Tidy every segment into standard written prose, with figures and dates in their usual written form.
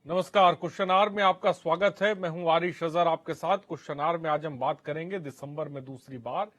नमस्कार। Question our में आपका स्वागत है। मैं हूं आरिश अजहर आपके साथ। क्वेश्चन आवर में आज हम बात करेंगे दिसंबर में दूसरी बार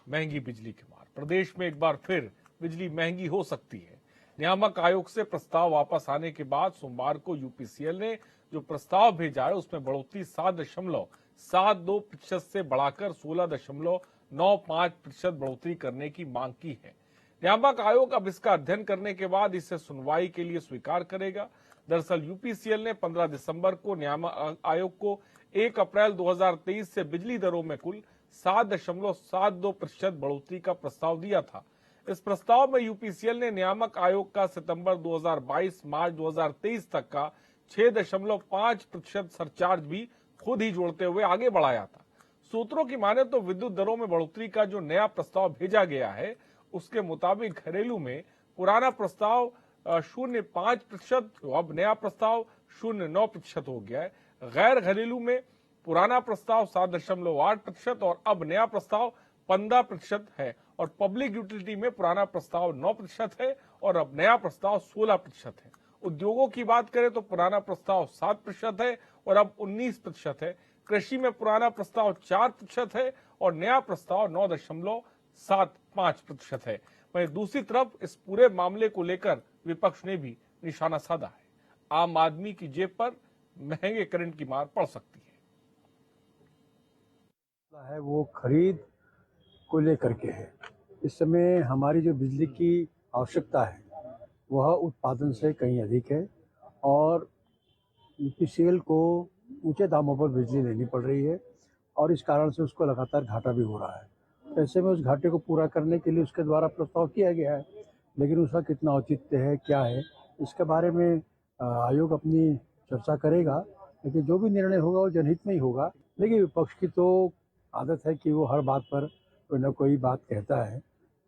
महंगी बिजली की मार। प्रदेश में एक बार फिर बिजली महंगी हो सकती है। नियामक आयोग से प्रस्ताव वापस आने के बाद सोमवार को यूपीसीएल ने जो प्रस्ताव भेजा है उसमें बढ़ोतरी 7.72% से बढ़ाकर 16.95% बढ़ोतरी करने की मांग की है। नियामक आयोग अब इसका अध्ययन करने के बाद इसे सुनवाई के लिए स्वीकार करेगा। दरअसल यूपीसीएल ने 15 दिसंबर को नियामक आयोग को 1 अप्रैल 2023 से बिजली दरों में कुल 7.72% बढ़ोतरी का प्रस्ताव दिया था। इस प्रस्ताव में यूपीसीएल ने नियामक आयोग का सितंबर 2022 मार्च 2023 तक का 6.5% सरचार्ज भी खुद ही जोड़ते हुए आगे बढ़ाया था। सूत्रों की माने तो विद्युत दरों में बढ़ोतरी का जो नया प्रस्ताव भेजा गया है उसके मुताबिक घरेलू में पुराना प्रस्ताव 0.5%, अब नया प्रस्ताव 0.9% हो गया है। गैर घरेलू में पुराना प्रस्ताव 7.8% और अब नया प्रस्ताव 15% है। और पब्लिक यूटिलिटी में पुराना प्रस्ताव 9% है और अब नया प्रस्ताव 16% है। उद्योगों की बात करें तो पुराना प्रस्ताव 7% है और अब 19% है। कृषि में पुराना प्रस्ताव 4% है और नया प्रस्ताव 9.75% है। वहीं दूसरी तरफ इस पूरे मामले को लेकर विपक्ष ने भी निशाना साधा है। आम आदमी की जेब पर महंगे करंट की मार पड़ सकती है वो खरीद को लेकर के है। इस समय हमारी जो बिजली की आवश्यकता है वह उत्पादन से कहीं अधिक है और यूपीसीएल को ऊंचे दामों पर बिजली लेनी पड़ रही है और इस कारण से उसको लगातार घाटा भी हो रहा है। ऐसे में उस घाटे को पूरा करने के लिए उसके द्वारा प्रस्ताव किया गया है, लेकिन उसका कितना औचित्य है, क्या है, इसके बारे में आयोग अपनी चर्चा करेगा। लेकिन जो भी निर्णय होगा वो जनहित में ही होगा। लेकिन विपक्ष की तो आदत है कि वो हर बात पर कोई ना कोई बात कहता है,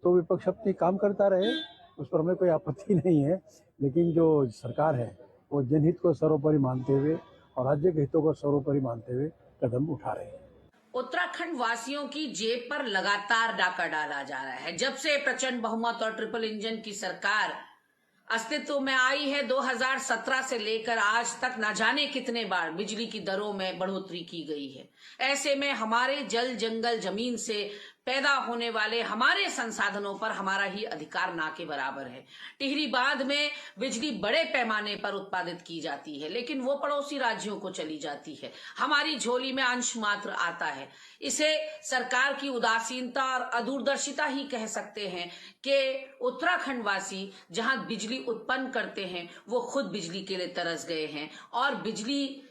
तो विपक्ष अपनी काम करता रहे, उस पर हमें कोई आपत्ति नहीं है। लेकिन जो सरकार है वो जनहित को सर्वोपरि मानते हुए और राज्य के हितों को सर्वोपरि मानते हुए कदम उठा रहे हैं। उत्तराखंड वासियों की जेब पर लगातार डाका डाला जा रहा है। जब से प्रचंड बहुमत और ट्रिपल इंजन की सरकार अस्तित्व में आई है 2017 से लेकर आज तक न जाने कितने बार बिजली की दरों में बढ़ोतरी की गई है। ऐसे में हमारे जल जंगल जमीन से पैदा होने वाले हमारे संसाधनों पर हमारा ही अधिकार ना के बराबर है। टिहरी बांध में बिजली बड़े पैमाने पर उत्पादित की जाती है, लेकिन वो पड़ोसी राज्यों को चली जाती है। हमारी झोली में अंश मात्र आता है। इसे सरकार की उदासीनता और अदूरदर्शिता ही कह सकते हैं कि उत्तराखंड वासी जहां बिजली उत्पन्न करते हैं वो खुद बिजली के लिए तरस गए हैं और बिजली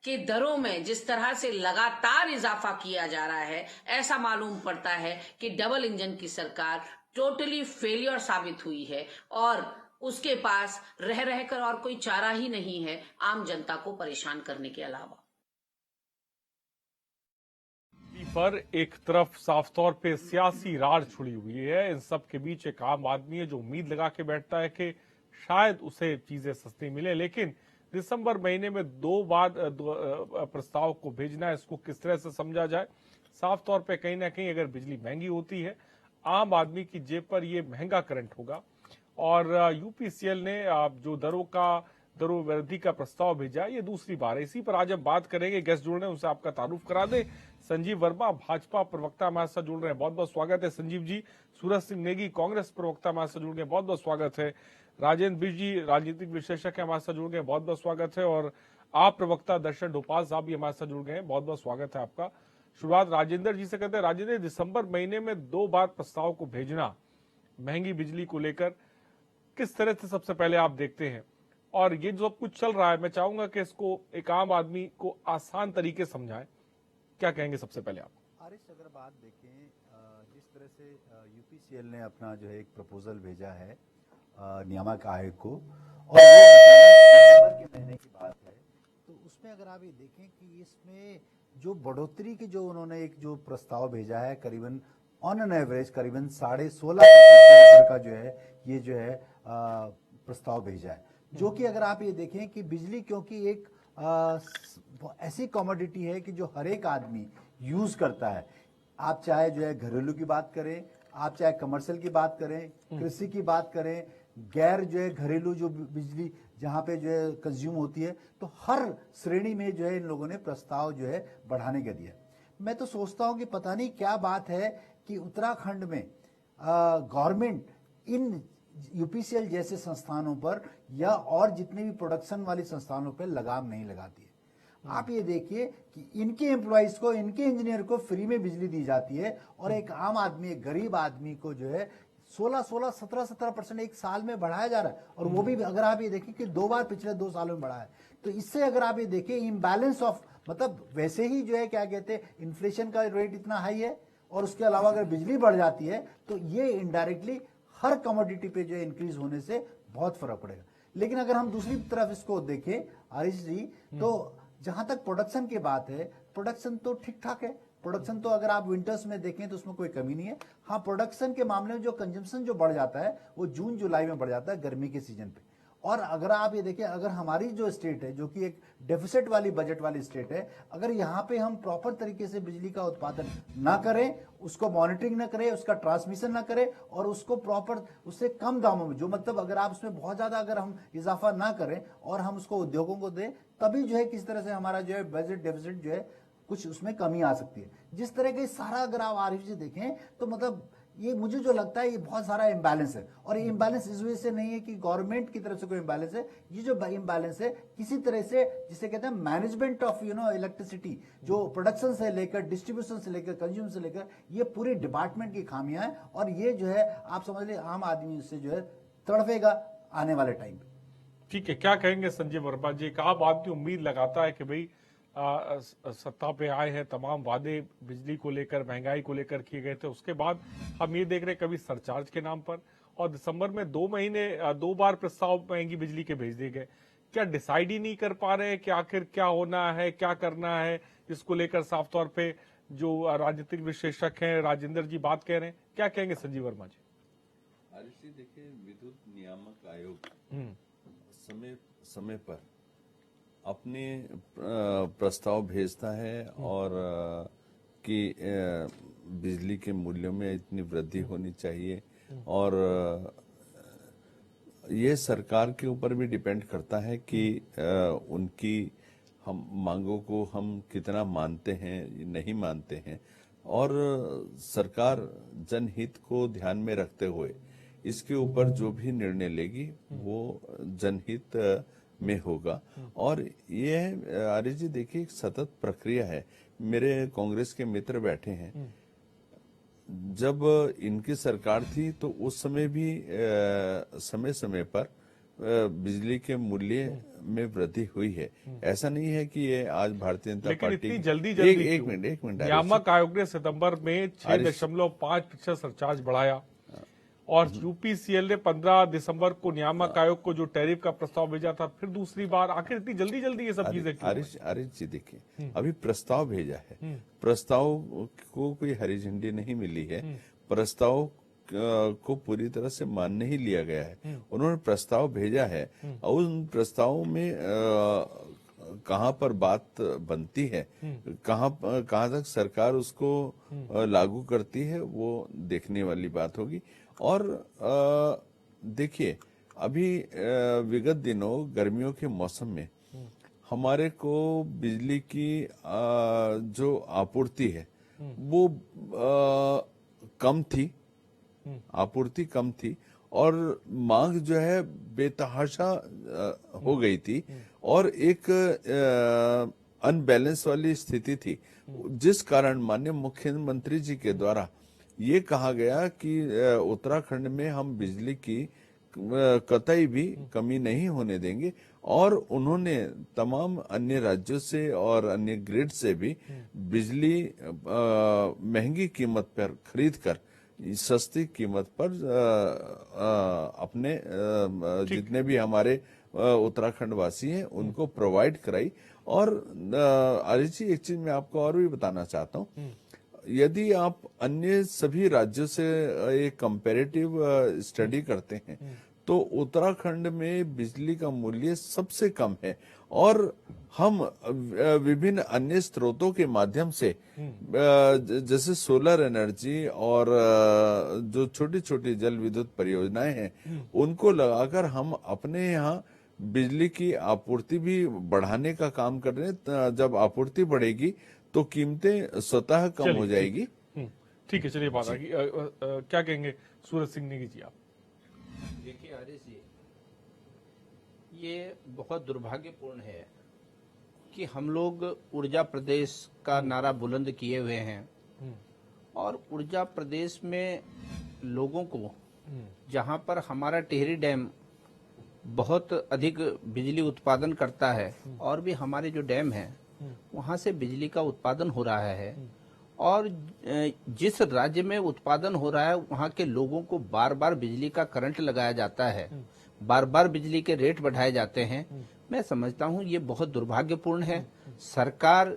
के दरों में जिस तरह से लगातार इजाफा किया जा रहा है, ऐसा मालूम पड़ता है कि डबल इंजन की सरकार टोटली फेलियर साबित हुई है और उसके पास रह रहकर और कोई चारा ही नहीं है आम जनता को परेशान करने के अलावा। पर एक तरफ साफ तौर पे सियासी रार छुड़ी हुई है, इन सब के बीच एक आम आदमी है जो उम्मीद लगा के बैठता है कि शायद उसे चीजें सस्ती मिले। लेकिन दिसंबर महीने में दो बार प्रस्ताव को भेजना है, इसको किस तरह से समझा जाए। साफ तौर पे कहीं ना कहीं अगर बिजली महंगी होती है, आम आदमी की जेब पर यह महंगा करंट होगा। और यूपीसीएल ने जो दरों वृद्धि का प्रस्ताव भेजा, ये दूसरी बार है। इसी पर आज हम बात करेंगे। गेस्ट जुड़ रहे हैं, उनसे आपका तारुफ करा दें। संजीव वर्मा भाजपा प्रवक्ता हमारे साथ जुड़ रहे हैं, बहुत बहुत स्वागत है संजीव जी। सूरज सिंह नेगी कांग्रेस प्रवक्ता हमारे साथ जुड़ गए, बहुत बहुत स्वागत है। राजेंद्र बिज जी राजनीतिक विश्लेषक हमारे साथ जुड़ गए, बहुत बहुत स्वागत है। और आप प्रवक्ता दर्शन ढोपाल साहब भी हमारे साथ जुड़ गए हैं, बहुत बहुत स्वागत है आपका। शुरुआत राजेंद्र जी से करते हैं। राजेंद्र, दिसंबर महीने में 2 बार प्रस्ताव को भेजना महंगी बिजली को लेकर किस तरह से सबसे पहले आप देखते हैं, और ये जो कुछ चल रहा है मैं चाहूंगा कि इसको एक आम आदमी को आसान तरीके समझाएं, क्या कहेंगे सबसे पहले आप? आरिश, अगर बात देखें जिस तरह से यूपीसीएल ने अपना जो है एक प्रपोजल भेजा है नियामक आयोग को, और वो दिसंबर के महीने की बात है, तो उसमें अगर आप ये देखें कि इसमें जो बढ़ोतरी की जो उन्होंने एक जो प्रस्ताव भेजा है करीबन ऑन एन एवरेज करीबन 16.5% का जो है ये जो है प्रस्ताव भेजा है, जो कि अगर आप ये देखें कि बिजली क्योंकि एक ऐसी कमोडिटी है कि जो हर एक आदमी यूज करता है, आप चाहे जो है घरेलू की बात करें, आप चाहे कमर्शियल की बात करें, कृषि की बात करें, गैर जो है घरेलू जो बिजली जहां पे जो है कंज्यूम होती है, तो हर श्रेणी में जो है इन लोगों ने प्रस्ताव जो है बढ़ाने का दिया। मैं तो सोचता हूं कि पता नहीं क्या बात है कि उत्तराखंड में गवर्नमेंट इन यूपीसीएल जैसे संस्थानों पर या और जितने भी प्रोडक्शन वाली संस्थानों पर लगाम नहीं लगाती है। आप ये देखिए कि इनके एम्प्लॉइज को, इनके इंजीनियर को फ्री में बिजली दी जाती है और एक आम आदमी, एक गरीब आदमी को जो है 17% एक साल में बढ़ाया जा रहा है। और वो भी अगर आप ये देखें कि 2 बार पिछले 2 सालों में बढ़ा है, तो इससे अगर आप ये देखें इम्बैलेंस ऑफ, मतलब वैसे ही जो है क्या कहते हैं, इन्फ्लेशन का रेट इतना हाई है और उसके अलावा अगर बिजली बढ़ जाती है तो ये इनडायरेक्टली हर कमोडिटी पे जो है इंक्रीज होने से बहुत फर्क पड़ेगा। लेकिन अगर हम दूसरी तरफ इसको देखें आरिश जी, तो जहां तक प्रोडक्शन की बात है, प्रोडक्शन तो ठीक ठाक है। प्रोडक्शन तो अगर आप विंटर्स में देखें तो उसमें कोई कमी नहीं है। हाँ, प्रोडक्शन के मामले में जो कंजम्पशन जो बढ़ जाता है वो जून जुलाई में बढ़ जाता है गर्मी के सीजन पे। और अगर आप ये देखें, अगर हमारी जो स्टेट है जो कि एक डेफिसिट वाली बजट वाली स्टेट है, अगर यहाँ पे हम प्रॉपर तरीके से बिजली का उत्पादन ना करें, उसको मॉनिटरिंग ना करें, उसका ट्रांसमिशन ना करें और उसको प्रॉपर, उससे कम दामों में, जो मतलब अगर आप उसमें बहुत ज्यादा अगर हम इजाफा ना करें और हम उसको उद्योगों को दें, तभी जो है किस तरह से हमारा जो है बजट डेफिसिट जो है कुछ उसमें कमी आ सकती है। जिस तरह के सारा अगर आप आरिफ जी देखें तो मतलब ये मुझे जो लगता है ये बहुत सारा इम्बैलेंस है। और ये इम्बैलेंस इस वजह से नहीं है कि गवर्नमेंट की तरफ से कोई इम्बैलेंस है, ये जो इम्बैलेंस है किसी तरह से, जिसे कहते हैं मैनेजमेंट ऑफ इलेक्ट्रिसिटी, जो प्रोडक्शन से लेकर डिस्ट्रीब्यूशन से लेकर कंज्यूम से लेकर, ये पूरी डिपार्टमेंट की खामियां हैं। और ये जो है आप समझ लीजिए आम आदमी से जो है तड़फेगा आने वाले टाइम पे। ठीक है, क्या कहेंगे संजय वर्मा जी? एक आम आदमी उम्मीद लगाता है कि भाई सत्ता पे आए हैं, तमाम वादे बिजली को लेकर, महंगाई को लेकर किए गए थे, उसके बाद हम ये देख रहे हैं कभी सरचार्ज के नाम पर, और दिसंबर में 2 महीने 2 बार प्रस्ताव महंगी बिजली के भेज दिए गए। क्या डिसाइड ही नहीं कर पा रहे कि आखिर क्या होना है, क्या करना है? इसको लेकर साफ तौर पे जो राजनीतिक विशेषज्ञ हैं, राजेंद्र जी बात कह रहे हैं, क्या कहेंगे संजीव वर्मा जी? आरिश जी, देखिए, विद्युत नियामक आयोग समय समय पर अपने प्रस्ताव भेजता है और कि बिजली के मूल्यों में इतनी वृद्धि होनी चाहिए, और ये सरकार के ऊपर भी डिपेंड करता है कि उनकी हम मांगों को हम कितना मानते हैं, नहीं मानते हैं। और सरकार जनहित को ध्यान में रखते हुए इसके ऊपर जो भी निर्णय लेगी वो जनहित में होगा। और ये आरिश जी देखिए, एक सतत प्रक्रिया है। मेरे कांग्रेस के मित्र बैठे हैं, जब इनकी सरकार थी तो उस समय भी समय समय पर बिजली के मूल्य में वृद्धि हुई है। ऐसा नहीं है कि ये आज भारतीय जनता लेकिन पार्टी इतनी जल्दी एक मिनट नियामक आयोग ने सितंबर में 6.5% सरचार्ज बढ़ाया और यूपीसीएल ने 15 दिसंबर को नियामक आयोग को जो टैरिफ का प्रस्ताव भेजा था, फिर दूसरी बार। आखिर इतनी जल्दी ये सब चीजें क्यों? आरिश जी देखिए, अभी प्रस्ताव भेजा है, प्रस्ताव को कोई हरी झंडी नहीं मिली है, प्रस्ताव को पूरी तरह से मान नहीं लिया गया है। उन्होंने प्रस्ताव भेजा है और उन प्रस्तावों में कहां पर बात बनती है, कहां तक सरकार उसको लागू करती है, वो देखने वाली बात होगी। और देखिए, अभी विगत दिनों गर्मियों के मौसम में हमारे को बिजली की जो आपूर्ति है वो कम थी, आपूर्ति कम थी और मांग जो है बेतहाशा हो गई थी और एक अनबैलेंस वाली स्थिति थी, जिस कारण माननीय मुख्यमंत्री जी के द्वारा ये कहा गया कि उत्तराखंड में हम बिजली की कतई भी कमी नहीं होने देंगे। और उन्होंने तमाम अन्य राज्यों से और अन्य ग्रिड से भी बिजली महंगी कीमत पर खरीद कर सस्ती कीमत पर अपने जितने भी हमारे उत्तराखंड वासी हैं उनको प्रोवाइड कराई। और आरिश जी, एक चीज मैं आपको और भी बताना चाहता हूँ, यदि आप अन्य सभी राज्यों से एक कंपैरेटिव स्टडी करते हैं तो उत्तराखंड में बिजली का मूल्य सबसे कम है और हम विभिन्न अन्य स्रोतों के माध्यम से जैसे सोलर एनर्जी और जो छोटी छोटी जल विद्युत परियोजनाएं हैं उनको लगाकर हम अपने यहाँ बिजली की आपूर्ति भी बढ़ाने का काम कर रहे हैं। जब आपूर्ति बढ़ेगी तो कीमतें स्वतः कम हो चलिए, जाएगी। ठीक है, चलिए बात आगे। क्या कहेंगे सूरज सिंह नेगी जी आप? देखिए आर्य जी, ये बहुत दुर्भाग्यपूर्ण है कि हम लोग ऊर्जा प्रदेश का नारा बुलंद किए हुए हैं और ऊर्जा प्रदेश में लोगों को, जहां पर हमारा टिहरी डैम बहुत अधिक बिजली उत्पादन करता है और भी हमारे जो डैम है वहां से बिजली का उत्पादन हो रहा है, और जिस राज्य में उत्पादन हो रहा है वहां के लोगों को बार बार बिजली का करंट लगाया जाता है, बार बार बिजली के रेट बढ़ाए जाते हैं। मैं समझता हूं ये बहुत दुर्भाग्यपूर्ण है। सरकार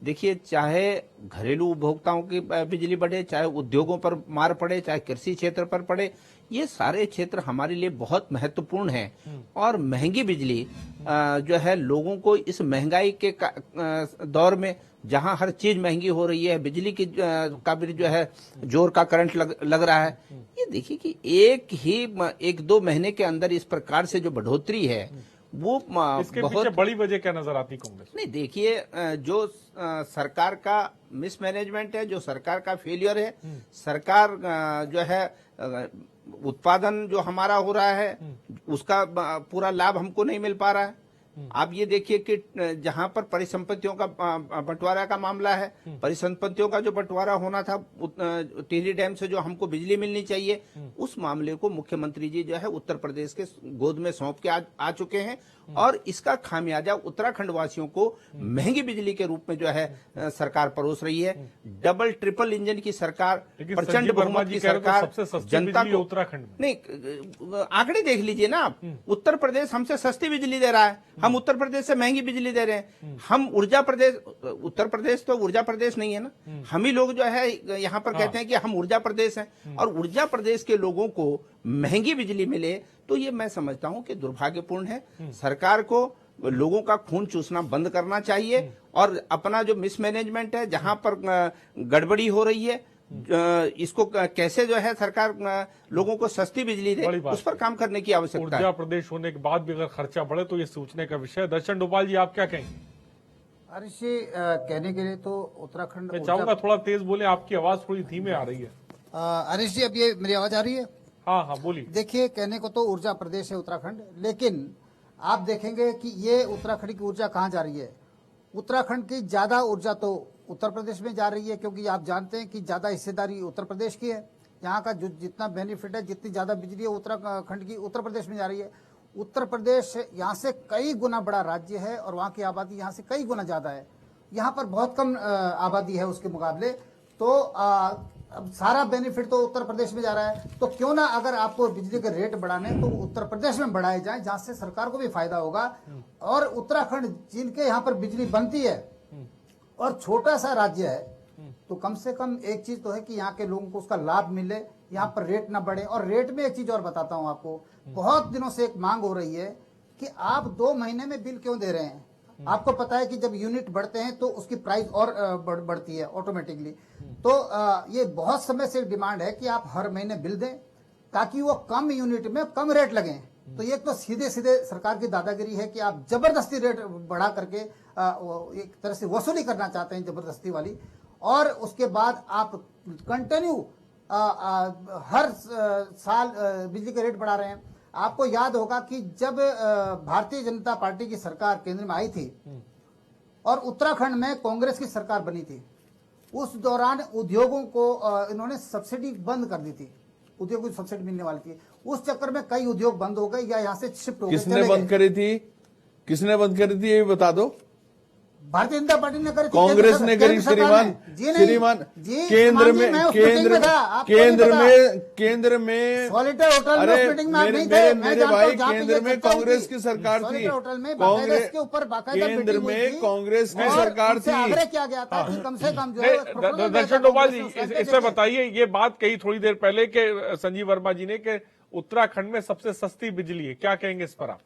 देखिए, चाहे घरेलू उपभोक्ताओं की बिजली बढ़े, चाहे उद्योगों पर मार पड़े, चाहे कृषि क्षेत्र पर पड़े, ये सारे क्षेत्र हमारे लिए बहुत महत्वपूर्ण हैं। और महंगी बिजली जो है लोगों को इस महंगाई के दौर में, जहां हर चीज महंगी हो रही है, बिजली की का भी जो है जोर का करंट लग रहा है। ये देखिए कि एक दो महीने के अंदर इस प्रकार से जो बढ़ोतरी है वो इसके बहुत पीछे बड़ी वजह क्या नजर आती कांग्रेस? नहीं, देखिए जो सरकार का मिसमैनेजमेंट है, जो सरकार का फेलियर है, सरकार जो है उत्पादन जो हमारा हो रहा है उसका पूरा लाभ हमको नहीं मिल पा रहा है। आप ये देखिए कि जहां पर परिसंपत्तियों का बंटवारा का मामला है, परिसंपत्तियों का जो बंटवारा होना था टिहरी डैम से जो हमको बिजली मिलनी चाहिए, उस मामले को मुख्यमंत्री जी जो है उत्तर प्रदेश के गोद में सौंप के आ चुके हैं, और इसका खामियाजा उत्तराखंड वासियों को महंगी बिजली के रूप में जो है सरकार परोस रही है। डबल ट्रिपल इंजन की सरकार, प्रचंड बहुमत की सरकार, जनता को उत्तराखंड में नहीं, आंकड़े देख लीजिए ना आप। उत्तर प्रदेश हमसे सस्ती बिजली दे रहा है, हम उत्तर प्रदेश से महंगी बिजली दे रहे हैं। हम ऊर्जा प्रदेश, उत्तर प्रदेश तो ऊर्जा प्रदेश नहीं है ना, हम ही लोग जो है यहाँ पर कहते हैं कि हम ऊर्जा प्रदेश हैं, और ऊर्जा प्रदेश के लोगों को महंगी बिजली मिले तो ये मैं समझता हूं कि दुर्भाग्यपूर्ण है। सरकार को लोगों का खून चूसना बंद करना चाहिए, और अपना जो मिसमैनेजमेंट है, जहां पर गड़बड़ी हो रही है, इसको कैसे जो है सरकार लोगों को सस्ती बिजली दे, उस पर काम करने की आवश्यकता है। ऊर्जा प्रदेश होने के बाद भी अगर खर्चा बढ़े तो ये सोचने का विषय है। दर्शन डोभाल जी, आप क्या कहेंगे? अरे जी, कहने के लिए तो उत्तराखंड, मैं चाहूंगा थोड़ा तेज बोले, आपकी आवाज थोड़ी धीमे आ रही है। हरीश जी, अब ये मेरी आवाज आ रही है? हाँ हाँ, बोलिए। देखिए, कहने को तो ऊर्जा प्रदेश है उत्तराखंड, लेकिन आप देखेंगे कि ये उत्तराखंड की ऊर्जा कहाँ जा रही है। उत्तराखंड की ज्यादा ऊर्जा तो उत्तर प्रदेश में जा रही है, क्योंकि आप जानते हैं कि ज्यादा हिस्सेदारी उत्तर प्रदेश की है। यहाँ का जो जितना बेनिफिट है, जितनी ज्यादा बिजली है उत्तराखंड की, उत्तर प्रदेश में जा रही है। उत्तर प्रदेश यहाँ से कई गुना बड़ा राज्य है, और वहाँ की आबादी यहाँ से कई गुना ज्यादा है। यहाँ पर बहुत कम आबादी है उसके मुकाबले, तो अब सारा बेनिफिट तो उत्तर प्रदेश में जा रहा है। तो क्यों ना, अगर आपको बिजली के रेट बढ़ाने तो उत्तर प्रदेश में बढ़ाए जाए, जहां से सरकार को भी फायदा होगा। और उत्तराखंड जिनके यहाँ पर बिजली बनती है और छोटा सा राज्य है, तो कम से कम एक चीज तो है कि यहाँ के लोगों को उसका लाभ मिले, यहाँ पर रेट ना बढ़े। और रेट में एक चीज और बताता हूँ आपको, बहुत दिनों से एक मांग हो रही है कि आप 2 महीने में बिल क्यों दे रहे हैं। आपको पता है कि जब यूनिट बढ़ते हैं तो उसकी प्राइस और बढ़ती है ऑटोमेटिकली। तो ये बहुत समय से डिमांड है कि आप हर महीने बिल दें, ताकि वो कम यूनिट में कम रेट लगे। तो ये तो सीधे सीधे सरकार की दादागिरी है कि आप जबरदस्ती रेट बढ़ा करके एक तरह से वसूली करना चाहते हैं, जबरदस्ती वाली। और उसके बाद आप कंटिन्यू हर साल बिजली के रेट बढ़ा रहे हैं। आपको याद होगा कि जब भारतीय जनता पार्टी की सरकार केंद्र में आई थी और उत्तराखंड में कांग्रेस की सरकार बनी थी, उस दौरान उद्योगों को इन्होंने सब्सिडी बंद कर दी थी, उद्योगों को सब्सिडी मिलने वाली थी। उस चक्कर में कई उद्योग बंद हो गए या यहाँ से शिफ्ट हो गए। किसने बंद करी थी? किसने बंद करी थी, ये भी बता दो। भारतीय जनता पार्टी ने करी, कांग्रेस ने करी। श्रीमान केंद्र में सॉलिटर होटल में मीटिंग में आप नहीं थे। मेरे भाई, केंद्र में कांग्रेस की सरकार थी। होटल में कांग्रेस के ऊपर केंद्र में कांग्रेस की सरकार थी। आग्रह किया गया था कि कम से कम जो है। दर्शन डोभाल जी, इसमें बताइए, ये बात कही थोड़ी देर पहले के संजीव वर्मा जी ने कि उत्तराखंड में सबसे सस्ती बिजली है, क्या कहेंगे इस पर आप?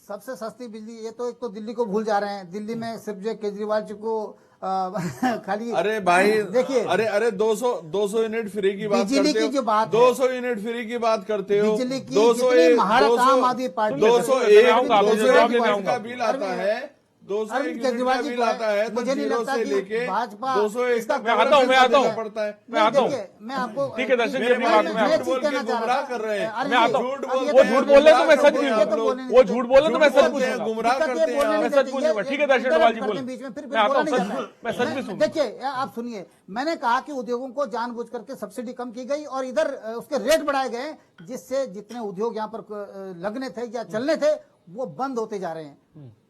सबसे सस्ती बिजली, ये तो एक तो दिल्ली को भूल जा रहे हैं। दिल्ली में सिर्फ जो केजरीवाल जी को खाली अरे भाई देखिए, अरे 200 यूनिट फ्री की बात बिजली करते की हो, जो बात है, 200 यूनिट फ्री की बात करते हो, बिजली की जितनी महारत आम आदमी पार्टी 201 का बिल आता है, 201 अरविंद यूनिट का केजरीवाल जी बिल को आता है, तो मुझे नहीं जीरो लगता से कि लेके भाजपा 201 इसका तक मैं आता हूं पड़ता है। मैं आता हूं। देखिए, मैं आपको ठीक है, दर्शक जी, मेरे अपनी भाई बात झूठ में बोल के गुमराह कर रहे हैं। मैं आता हूं। झूठ वो बोलते हैं, झूठ बोल रहे तो मैं सच गुमराह भी करते हैं बोलूं। आप लोग। वो झूठ बोले तो मैं सच बोलते हैं, पूछूंगा। गुमराह करते हैं मैं आप। सच पूछूंगा। ठीक है दर्शन डोभाल जी बोले, बीच में फिर मैं आता हूं, बोला नहीं सच जाता है। मैं सच भी सुनूंगा। देखिए, आप सुनिए, मैंने कहा कि उद्योगों को जानबूझ करके सब्सिडी कम की गई और इधर उसके रेट बढ़ाए गए, जिससे जितने उद्योग यहाँ पर लगने थे या चलने थे वो बंद होते जा रहे हैं।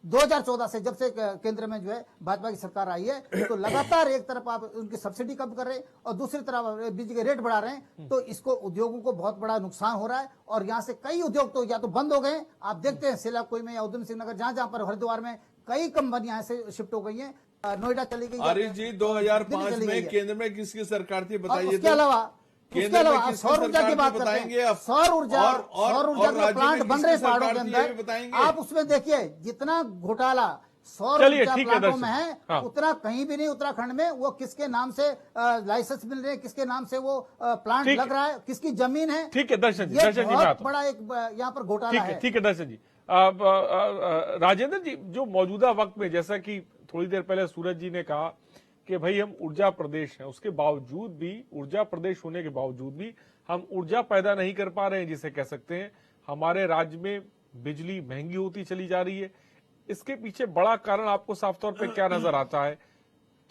2014 से जब से केंद्र में जो है भाजपा की सरकार आई है, तो लगातार एक तरफ आप उनकी सब्सिडी कम कर रहे हैं और दूसरी तरफ बिजली के रेट बढ़ा रहे हैं, तो इसको उद्योगों को बहुत बड़ा नुकसान हो रहा है। और यहाँ से कई उद्योग तो या तो बंद हो गए, आप देखते हैं सिलाकोई में या उधम सिंह नगर, जहां पर हरिद्वार में कई कंपनियां ऐसे शिफ्ट हो गई हैं, नोएडा चली गई, आरिफ जी 2005 में केंद्र में किसकी सरकार थी बताइए? उसके अलावा केंद्र सौर ऊर्जा की बात करते बताएंगे हैं, आप? सौर ऊर्जा और के प्लांट बन रहे हैं पहाड़ों के अंदर, बताएंगे? आप उसमें देखिए जितना घोटाला सौर चलिए, ऊर्जा ठीक है प्लांटों में दर्शक। है, हाँ। उतना कहीं भी नहीं उत्तराखंड में। वो किसके नाम से लाइसेंस मिल रहे हैं, किसके नाम से वो प्लांट ठीक लग रहा है, किसकी जमीन है, ठीक है दर्शन जी, ये दर्शन जी मैं आता बहुत हूं। बड़ा एक यहाँ पर घोटाला है। ठीक है दर्शन जी। राजेंद्र जी, जो मौजूदा वक्त में, जैसा कि थोड़ी देर पहले सूरज जी ने कहा कि भाई हम ऊर्जा प्रदेश हैं, उसके बावजूद भी, ऊर्जा प्रदेश होने के बावजूद भी हम ऊर्जा पैदा नहीं कर पा रहे हैं, जिसे कह सकते हैं हमारे राज्य में बिजली महंगी होती चली जा रही है। इसके पीछे बड़ा कारण आपको साफ तौर पे क्या नजर आता है?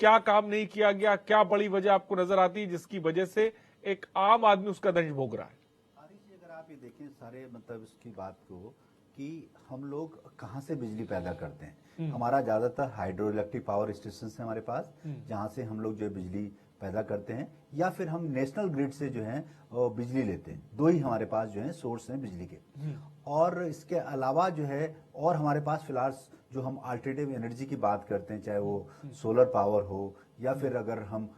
क्या काम नहीं किया गया? क्या बड़ी वजह आपको नजर आती है जिसकी वजह से एक आम आदमी उसका दंश भोग रहा है? आरिफ जी, अगर आप ये देखें सारे मतलब इसकी बात को कि हम लोग कहाँ से बिजली पैदा करते हैं, हमारा ज्यादातर हाइड्रो इलेक्ट्रिक पावर स्टेशन है हमारे पास, जहाँ से हम लोग जो है बिजली पैदा करते हैं, या फिर हम नेशनल ग्रिड से जो है बिजली लेते हैं। दो ही हमारे पास जो है सोर्स हैं बिजली के। और इसके अलावा जो है और हमारे पास फिलहाल जो हम अल्टरनेटिव एनर्जी की बात करते हैं, चाहे वो सोलर पावर हो या फिर अगर हम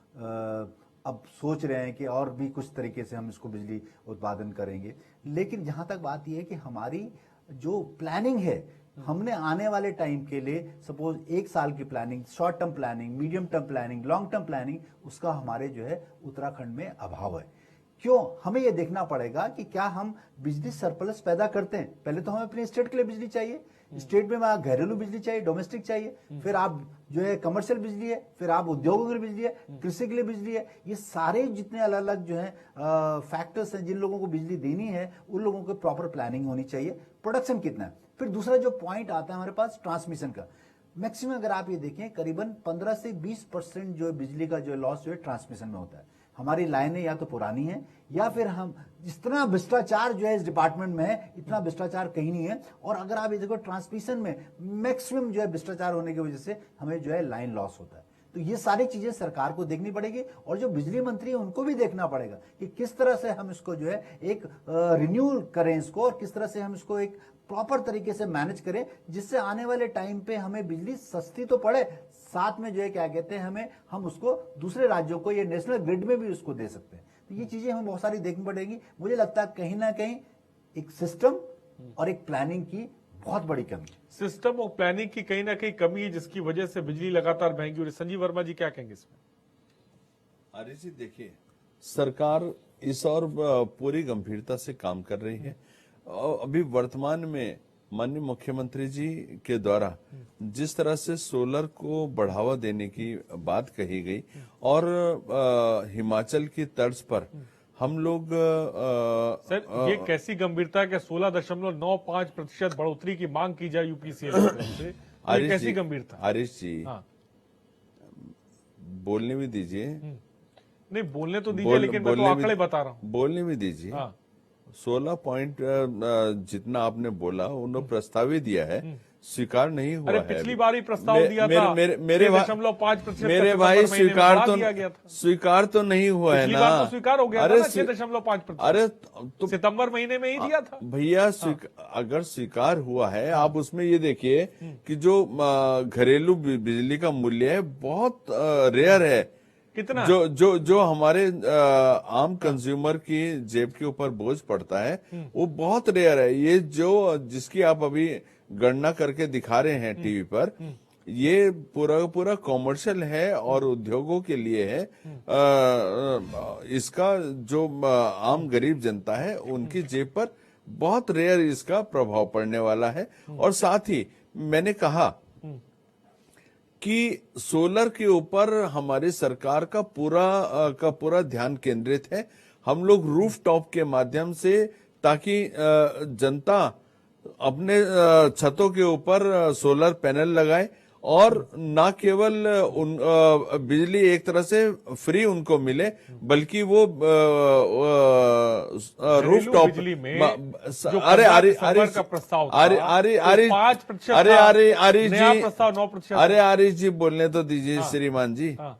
अब सोच रहे हैं कि और भी कुछ तरीके से हम इसको बिजली उत्पादन करेंगे। लेकिन जहां तक बात यह है कि हमारी जो प्लानिंग है, हमने आने वाले टाइम के लिए सपोज 1 साल की planning, short term planning, medium term planning, long term planning, उसका हमारे जो है उत्तराखंड में अभाव है। क्यों? हमें यह देखना पड़ेगा कि क्या हम बिजली सरप्लस पैदा करते हैं। पहले तो हमें अपने स्टेट के लिए बिजली चाहिए, स्टेट में घरेलू बिजली चाहिए, डोमेस्टिक चाहिए, फिर आप जो है कमर्शियल बिजली है, फिर आप उद्योगों के लिए बिजली है, कृषि के लिए बिजली है। ये सारे जितने अलग अलग जो है फैक्टर्स हैं, जिन लोगों को बिजली देनी है उन लोगों को प्रॉपर प्लानिंग होनी चाहिए। प्रोडक्शन कितना है। फिर दूसरा जो पॉइंट आता है हमारे पास ट्रांसमिशन का, मैक्सिमम अगर आप ये देखें करीबन 15 से 20% जो है बिजली का जो लॉस जो है ट्रांसमिशन में होता है। हमारी लाइनें या तो पुरानी है या फिर हम जितना भ्रष्टाचार जो है इस डिपार्टमेंट में है, इतना भ्रष्टाचार कहीं नहीं है। और अगर आप ये देखो ट्रांसमिशन में मैक्सिमम जो है भ्रष्टाचार होने की वजह से हमें जो है लाइन लॉस होता है। तो ये सारी चीजें सरकार को देखनी पड़ेगी और जो बिजली मंत्री है उनको भी देखना पड़ेगा कि किस तरह से हम इसको जो है एक रिन्यू करें इसको, और किस तरह से हम इसको एक प्रॉपर तरीके से मैनेज करें, जिससे आने वाले टाइम पे हमें बिजली सस्ती तो पड़े, साथ में जो है क्या कहते हैं हम उसको दूसरे राज्यों को या नेशनल ग्रिड में भी उसको दे सकते हैं। तो ये चीजें हमें बहुत सारी देखनी पड़ेगी। मुझे लगता है कहीं ना कहीं एक सिस्टम और एक प्लानिंग की बहुत बड़ी कमी है। सिस्टम और प्लानिंग की कहीं ना कहीं कमी है, जिसकी वजह से बिजली लगातार महंगी हो रही है। संजीव वर्मा जी क्या कहेंगे इसमें? अरे जी देखिए, सरकार इस और पूरी गंभीरता से काम कर रही है। अभी वर्तमान में माननीय मुख्यमंत्री जी के द्वारा जिस तरह से सोलर को बढ़ावा देने की बात कही गई और हिमाचल की तर्ज पर हम लोग सर ये कैसी गंभीरता के 16.95% बढ़ोतरी की मांग की जाए यूपीसीएल की तरफ से, ये कैसी गंभीरता? आरिश जी हाँ। बोलने भी दीजिए। नहीं बोलने तो दीजिए, लेकिन मैं तो आंकड़े बता रहा हूँ। बोलने भी दीजिए। हाँ। 16 पॉइंट जितना आपने बोला उन्होंने प्रस्ताव ही दिया है, स्वीकार नहीं हुआ अरे है। पिछली बार ही प्रस्ताव दिया था, मेरे 6.5% मेरे भाई स्वीकार तो नहीं हुआ है पिछली ना। बार तो स्वीकार हो गया था ना 6.5%। अरे तो सितंबर महीने में ही दिया था भैया। अगर स्वीकार हुआ है, आप उसमें ये देखिए कि जो घरेलू बिजली का मूल्य है बहुत रेयर है। कितना? जो हमारे आम कंज्यूमर की जेब के ऊपर बोझ पड़ता है वो बहुत रेयर है। ये जो जिसकी आप अभी गणना करके दिखा रहे हैं टीवी पर, ये पूरा का पूरा कॉमर्शियल है और उद्योगों के लिए है। इसका जो आम गरीब जनता है उनकी जेब पर बहुत रेयर इसका प्रभाव पड़ने वाला है। और साथ ही मैंने कहा कि सोलर के ऊपर हमारी सरकार का पूरा ध्यान केंद्रित है। हम लोग रूफ टॉप के माध्यम से, ताकि जनता अपने छतों के ऊपर सोलर पैनल लगाए और ना केवल बिजली एक तरह से फ्री उनको मिले, बल्कि वो रूफ टॉप बिजली में जो अरे 15 का प्रस्ताव था, अरे वो 5% अरे था, अरे नया जी, प्रस्ताव 9%। अरे आरिफ जी बोलने तो दीजिए श्रीमान जी। हाँ।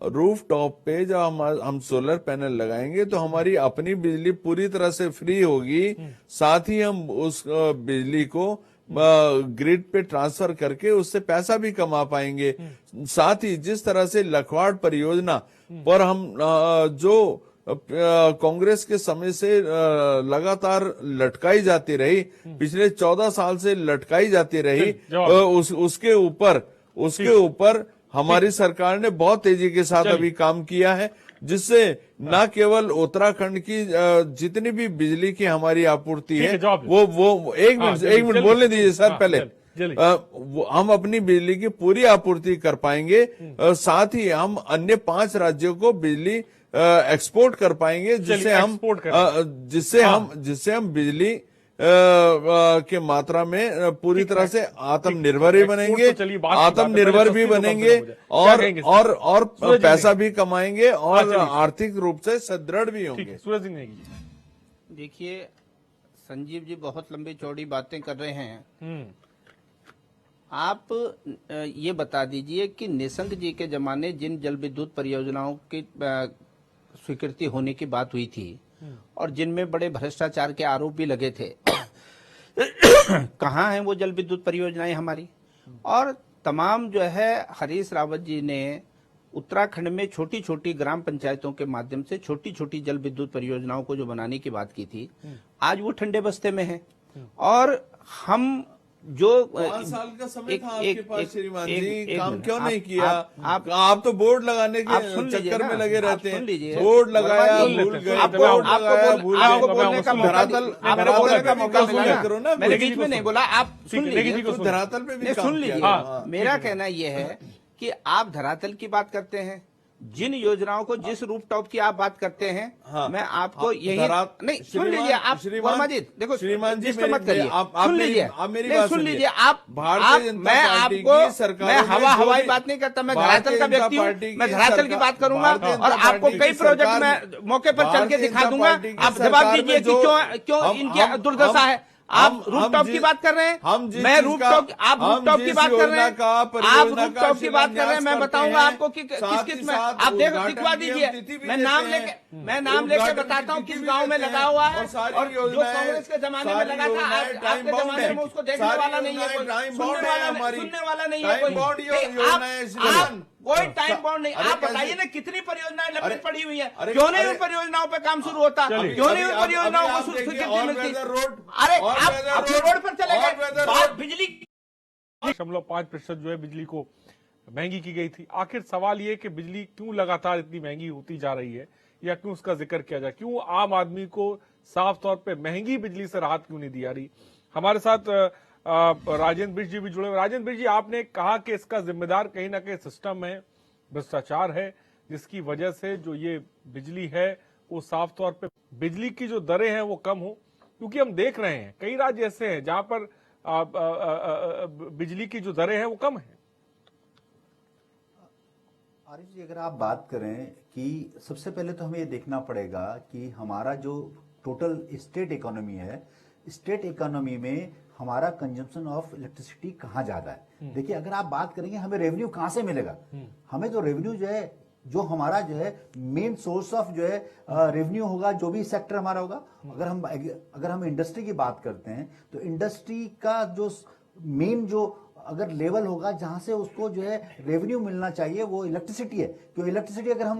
रूफ टॉप पे जब हम सोलर पैनल लगाएंगे तो हमारी अपनी बिजली पूरी तरह से फ्री होगी, साथ ही हम उस बिजली को ग्रिड पे ट्रांसफर करके उससे पैसा भी कमा पाएंगे। साथ ही जिस तरह से लखवाड़ परियोजना पर हम जो कांग्रेस के समय से लगातार लटकाई जाती रही, पिछले 14 साल से लटकाई जाती रही, उसके ऊपर हमारी सरकार ने बहुत तेजी के साथ अभी काम किया है, जिससे न केवल उत्तराखंड की जितनी भी बिजली की हमारी आपूर्ति है वो एक मिनट बोलने दीजिए सर पहले। हम अपनी बिजली की पूरी आपूर्ति कर पाएंगे, साथ ही हम अन्य 5 राज्यों को बिजली एक्सपोर्ट कर पाएंगे, जिससे हम बिजली के मात्रा में पूरी तरह से आत्मनिर्भर भी बनेंगे, आत्मनिर्भर भी बनेंगे और पैसा भी कमाएंगे और आर्थिक रूप से सुदृढ़ भी होंगे। सूरज सिंह देखिए, संजीव जी बहुत लंबी चौड़ी बातें कर रहे हैं। आप ये बता दीजिए कि निशंक जी के जमाने जिन जल विद्युत परियोजनाओं की स्वीकृति होने की बात हुई थी और जिनमें बड़े भ्रष्टाचार के आरोप भी लगे थे, कहाँ हैं वो जल विद्युत परियोजनाएं हमारी? और तमाम जो है हरीश रावत जी ने उत्तराखंड में छोटी छोटी ग्राम पंचायतों के माध्यम से छोटी छोटी जल विद्युत परियोजनाओं को जो बनाने की बात की थी, आज वो ठंडे बस्ते में है। और हम जो 5 साल का समय था आपके पास श्रीमान जी, काम क्यों नहीं किया? आप तो बोर्ड लगाने के चक्कर में लगे रहते हैं। बोर्ड लगाया, भूल गए, आपको बोलने का मौका मिला ना, मैंने बीच में नहीं बोला, आप सुन लीजिए, धरातल पे भी सुन लीजिए। मेरा कहना यह है कि आप धरातल की बात करते हैं, जिन योजनाओं को जिस रूफ टॉप की आप बात करते हैं, मैं आपको यही नहीं, सुन लीजिए आप वर्मा जी, देखो श्रीमान जी मत करिए, सुन लीजिए, सुन लीजिए आप, मैं आपको, मैं हवाई बात नहीं करता, मैं धरातल का व्यक्ति हूँ, मैं धरातल की बात करूंगा और आपको कई प्रोजेक्ट मैं मौके पर चल के दिखा दूंगा। आप जवाब दीजिए कि क्यों इनकी दुर्दशा है। आप रूफ टॉप की बात कर रहे हैं, मैं रूफ टॉप, आप रूफ टॉप की बात कर रहे हैं, आप रूफ टॉप की बात कर रहे हैं, मैं बताऊंगा आपको कि किस में आप दिखवा दीजिए। मैं नाम लेके बताता हूँ किस गांव में लगा हुआ है, और जो कांग्रेस के जमाने में लगा था, आपके जमाने में उसको देखने वाला नहीं है कोई, सुनने वाला नहीं है कोई। कोई टाइम बाउंड नहीं। आप बताइए ना कितनी परियोजनाएं लपट पड़ी हुई है, क्यों नहीं उन परियोजनाओं पे काम शुरू होता, क्यों नहीं उन परियोजनाओं को स्वीकृति मिलती? अरे आप रोड पर चले गए, बात बिजली 5% जो है बिजली को महंगी की गई थी। आखिर सवाल ये कि बिजली क्यों लगातार इतनी महंगी होती जा रही है, या क्यों उसका जिक्र किया जाए, क्यों आम आदमी को साफ तौर पे महंगी बिजली से राहत क्यों नहीं दी जा रही? हमारे साथ राजेंद्र बिष्ट जी भी जुड़े हुए। राजेंद्र बिष्ट जी, आपने कहा कि इसका जिम्मेदार कहीं ना कहीं सिस्टम है, भ्रष्टाचार है, जिसकी वजह से जो ये बिजली है वो साफ तौर पे बिजली की जो दरें हैं वो कम हो, क्योंकि हम देख रहे हैं कई राज्य ऐसे हैं जहां पर बिजली की जो दरें हैं वो कम है। आरिफ जी, अगर आप बात करें कि सबसे पहले तो हमें ये देखना पड़ेगा कि हमारा जो टोटल स्टेट इकोनॉमी है, स्टेट इकोनॉमी में हमारा कंजम्पशन ऑफ इलेक्ट्रिसिटी कहाँ ज्यादा है। देखिए, अगर आप बात करेंगे हमें रेवेन्यू कहाँ से मिलेगा, हमें तो रेवेन्यू जो है, जो हमारा जो है मेन सोर्स ऑफ जो है रेवेन्यू होगा, जो भी सेक्टर हमारा होगा। अगर हम इंडस्ट्री की बात करते हैं तो इंडस्ट्री का जो मेन जो अगर लेवल होगा जहां से उसको जो है रेवेन्यू मिलना चाहिए, वो इलेक्ट्रिसिटी है। क्यों इलेक्ट्रिसिटी अगर हम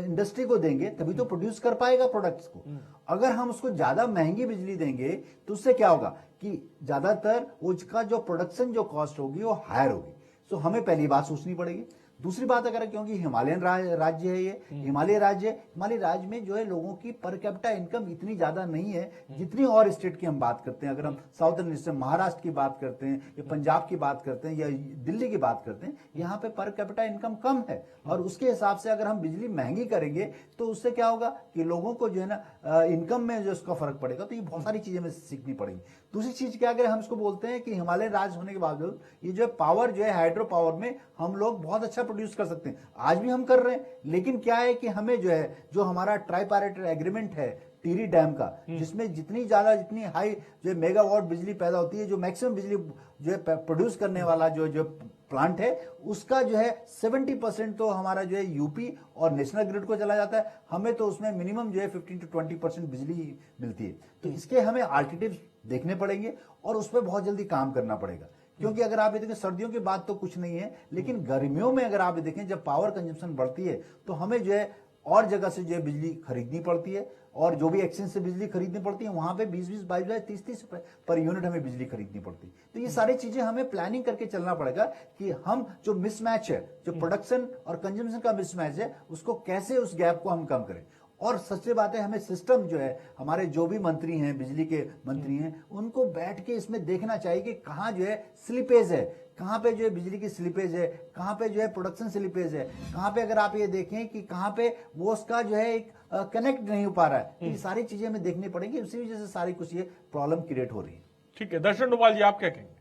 इंडस्ट्री को देंगे तभी तो प्रोड्यूस कर पाएगा प्रोडक्ट्स को। अगर हम उसको ज्यादा महंगी बिजली देंगे तो उससे क्या होगा कि ज्यादातर उसका जो प्रोडक्शन जो कॉस्ट होगी वो हायर होगी। तो हमें पहली बात सोचनी पड़ेगी। दूसरी बात अगर, क्योंकि हिमालयन राज्य है ये, हिमालय राज्य में जो है लोगों की पर कैपिटा इनकम इतनी ज्यादा नहीं है जितनी और स्टेट की हम बात करते हैं। अगर हम साउदर्न स्टेट महाराष्ट्र की बात करते हैं या पंजाब की बात करते हैं या दिल्ली की बात करते हैं, यहाँ पे पर कैपिटा इनकम कम है और उसके हिसाब से अगर हम बिजली महंगी करेंगे तो उससे क्या होगा कि लोगों को जो है ना इनकम में जो उसका फर्क पड़ेगा। तो ये बहुत सारी चीजें हमें सीखनी पड़ेगी। दूसरी चीज क्या, अगर हम इसको बोलते हैं कि हिमालय राज्य होने के बावजूद ये जो पावर जो है हाइड्रो पावर में हम लोग बहुत अच्छा प्रोड्यूस कर सकते हैं, आज भी हम कर रहे हैं। लेकिन क्या है कि हमें जो है जो हमारा ट्राइपैरेटरी एग्रीमेंट है टिहरी डैम का, जिसमें जितनी हाई जो मेगावाट बिजली पैदा होती है, जो मैक्सिमम बिजली जो है प्रोड्यूस करने वाला जो प्लांट है, उसका जो है 70% तो हमारा जो है यूपी और नेशनल ग्रिड को चला जाता है। हमें तो उसमें मिनिमम जो है 15 to 20% बिजली मिलती है। तो इसके हमें अल्टरनेटिव देखने पड़ेंगे और उस पर बहुत जल्दी काम करना पड़ेगा। क्योंकि अगर आप ये देखें, सर्दियों की बात तो कुछ नहीं है, लेकिन गर्मियों में अगर आप ये देखें, जब पावर कंजम्पशन बढ़ती है तो हमें जो है और जगह से जो है बिजली खरीदनी पड़ती है और जो भी एक्सचेंज से बिजली खरीदनी पड़ती है वहां पे 20-20, 22-22, 30-30 पर यूनिट हमें बिजली खरीदनी पड़ती है। तो ये सारी चीजें हमें प्लानिंग करके चलना पड़ेगा कि हम जो मिसमैच है, जो प्रोडक्शन और कंजम्पशन का मिसमैच है, उसको कैसे उस गैप को हम कम करें। और सच्ची बात है, हमें सिस्टम जो है, हमारे जो भी मंत्री हैं, बिजली के मंत्री हैं, उनको बैठ के इसमें देखना चाहिए कि कहाँ जो है स्लिपेज है, कहाँ पे जो है बिजली की स्लिपेज है, कहाँ पे जो है प्रोडक्शन स्लिपेज है, कहाँ पे अगर आप ये देखें कि कहाँ पे वो उसका जो है एक कनेक्ट नहीं हो पा रहा है। ये सारी चीजें हमें देखनी पड़ेंगी, इसी वजह से सारी कुछ ये प्रॉब्लम क्रिएट हो रही है। ठीक है, दर्शन डोभाल जी, आप क्या कहेंगे?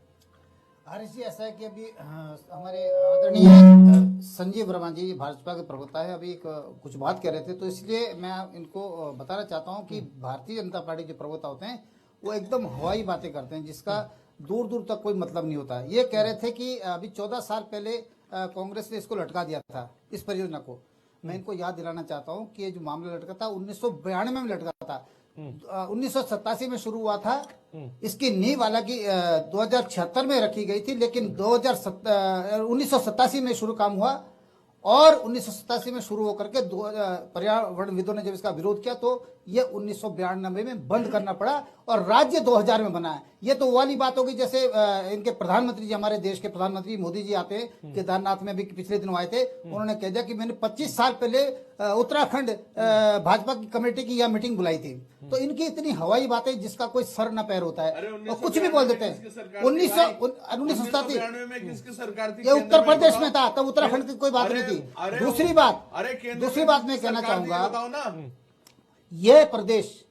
हरीश जी, ऐसा है कि अभी हमारे आदरणीय संजीव वर्मा जी भाजपा के प्रवक्ता है, अभी कुछ बात कह रहे थे, तो इसलिए मैं इनको बताना चाहता हूं कि भारतीय जनता पार्टी के प्रवक्ता होते हैं वो एकदम हवाई बातें करते हैं, जिसका दूर दूर तक कोई मतलब नहीं होता है। ये कह रहे थे कि अभी 14 साल पहले कांग्रेस ने इसको लटका दिया था, इस परियोजना को। मैं इनको याद दिलाना चाहता हूँ कि ये जो मामला लटका था 1992 में लटका था, 1987 में शुरू हुआ था। इसकी नींव हालांकि 2076 में रखी गई थी, लेकिन 1987 में शुरू काम हुआ और 1987 में शुरू होकर के पर्यावरणविदों ने जब इसका विरोध किया तो ये 1992 में बंद करना पड़ा और राज्य 2000 में बना है। ये तो वाली बात होगी जैसे इनके प्रधानमंत्री जी, हमारे देश के प्रधानमंत्री मोदी जी आते हैं, केदारनाथ में भी पिछले दिनों आए थे, उन्होंने कह दिया कि मैंने 25 साल पहले उत्तराखंड भाजपा की कमेटी की यह मीटिंग बुलाई थी। तो इनकी इतनी हवाई बातें जिसका कोई सर न पैर होता है और कुछ भी बोल देते हैं। 1987 में किसकी सरकार थी? ये उत्तर प्रदेश में था, तब उत्तराखंड की कोई बात नहीं थी। दूसरी बात मैं कहना चाहूंगा, ये प्रदेश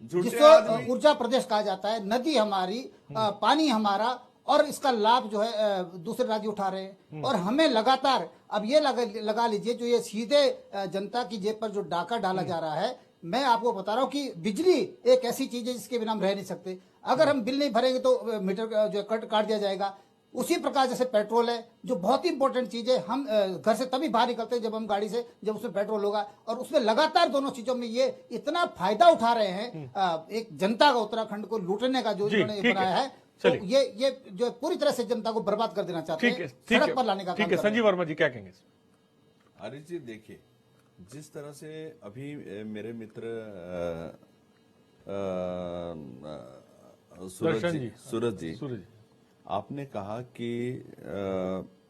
जिसको ऊर्जा प्रदेश कहा जाता है, नदी हमारी, पानी हमारा, और इसका लाभ जो है दूसरे राज्य उठा रहे हैं और हमें लगातार अब ये लगा लीजिए जो ये सीधे जनता की जेब पर जो डाका डाला जा रहा है। मैं आपको बता रहा हूं कि बिजली एक ऐसी चीज है जिसके बिना हम रह नहीं सकते। अगर हम बिल नहीं भरेंगे तो मीटर जो कट काट दिया जाएगा। उसी प्रकार जैसे पेट्रोल है जो बहुत ही इंपॉर्टेंट चीज है, हम घर से तभी बाहर निकलते हैं जब हम गाड़ी से, जब उसमें पेट्रोल होगा, और उसमें लगातार दोनों चीजों में ये इतना फायदा उठा रहे हैं एक जनता का, उत्तराखंड को लूटने का जो इन्होंने बनाया है, तो ये जो पूरी तरह से जनता को बर्बाद कर देना चाहते हैं, सड़क पर लाने का काम। ठीक है, संजीव वर्मा जी क्या कहेंगे? हरीश जी, देखिए, जिस तरह से अभी मेरे मित्र सूरज जी आपने कहा कि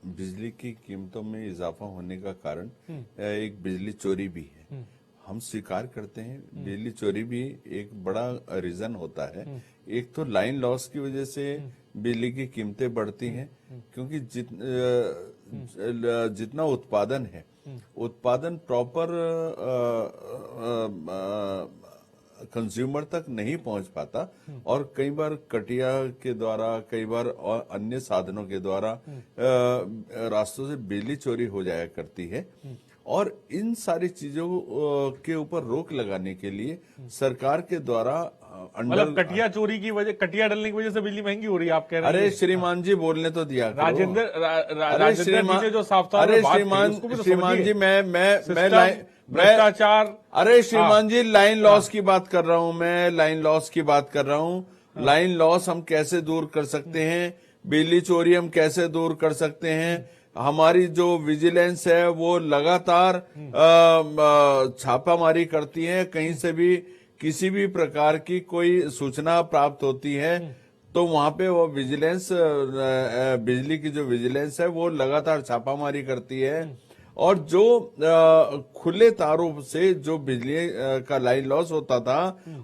बिजली की कीमतों में इजाफा होने का कारण एक बिजली चोरी भी है। हम स्वीकार करते हैं, बिजली चोरी भी एक बड़ा रीजन होता है। एक तो लाइन लॉस की वजह से बिजली की कीमतें बढ़ती हैं, क्योंकि जितना उत्पादन है, उत्पादन प्रॉपर कंज्यूमर तक नहीं पहुंच पाता और कई बार कटिया के द्वारा, कई बार और अन्य साधनों के द्वारा रास्तों से बिजली चोरी हो जाया करती है। और इन सारी चीजों के ऊपर रोक लगाने के लिए सरकार के द्वारा मतलब कटिया चोरी की वजह, कटिया डलने की वजह से बिजली महंगी हो रही है, आप कह रहे हैं? अरे श्रीमान जी, बोलने तो दिया करो। राजेंद्र जो साफ श्रीमान जी, मैं भ्रष्टाचार, अरे श्रीमान जी, लाइन लॉस की बात कर रहा हूं, मैं लाइन लॉस की बात कर रहा हूं। लाइन लॉस हम कैसे दूर कर सकते हैं, बिजली चोरी हम कैसे दूर कर सकते हैं। हमारी जो विजिलेंस है वो लगातार छापामारी करती है। कहीं से भी किसी भी प्रकार की कोई सूचना प्राप्त होती है तो वहां पे वो विजिलेंस, बिजली की जो विजिलेंस है वो लगातार छापामारी करती है, और जो खुले तारों से जो बिजली का लाइन लॉस होता था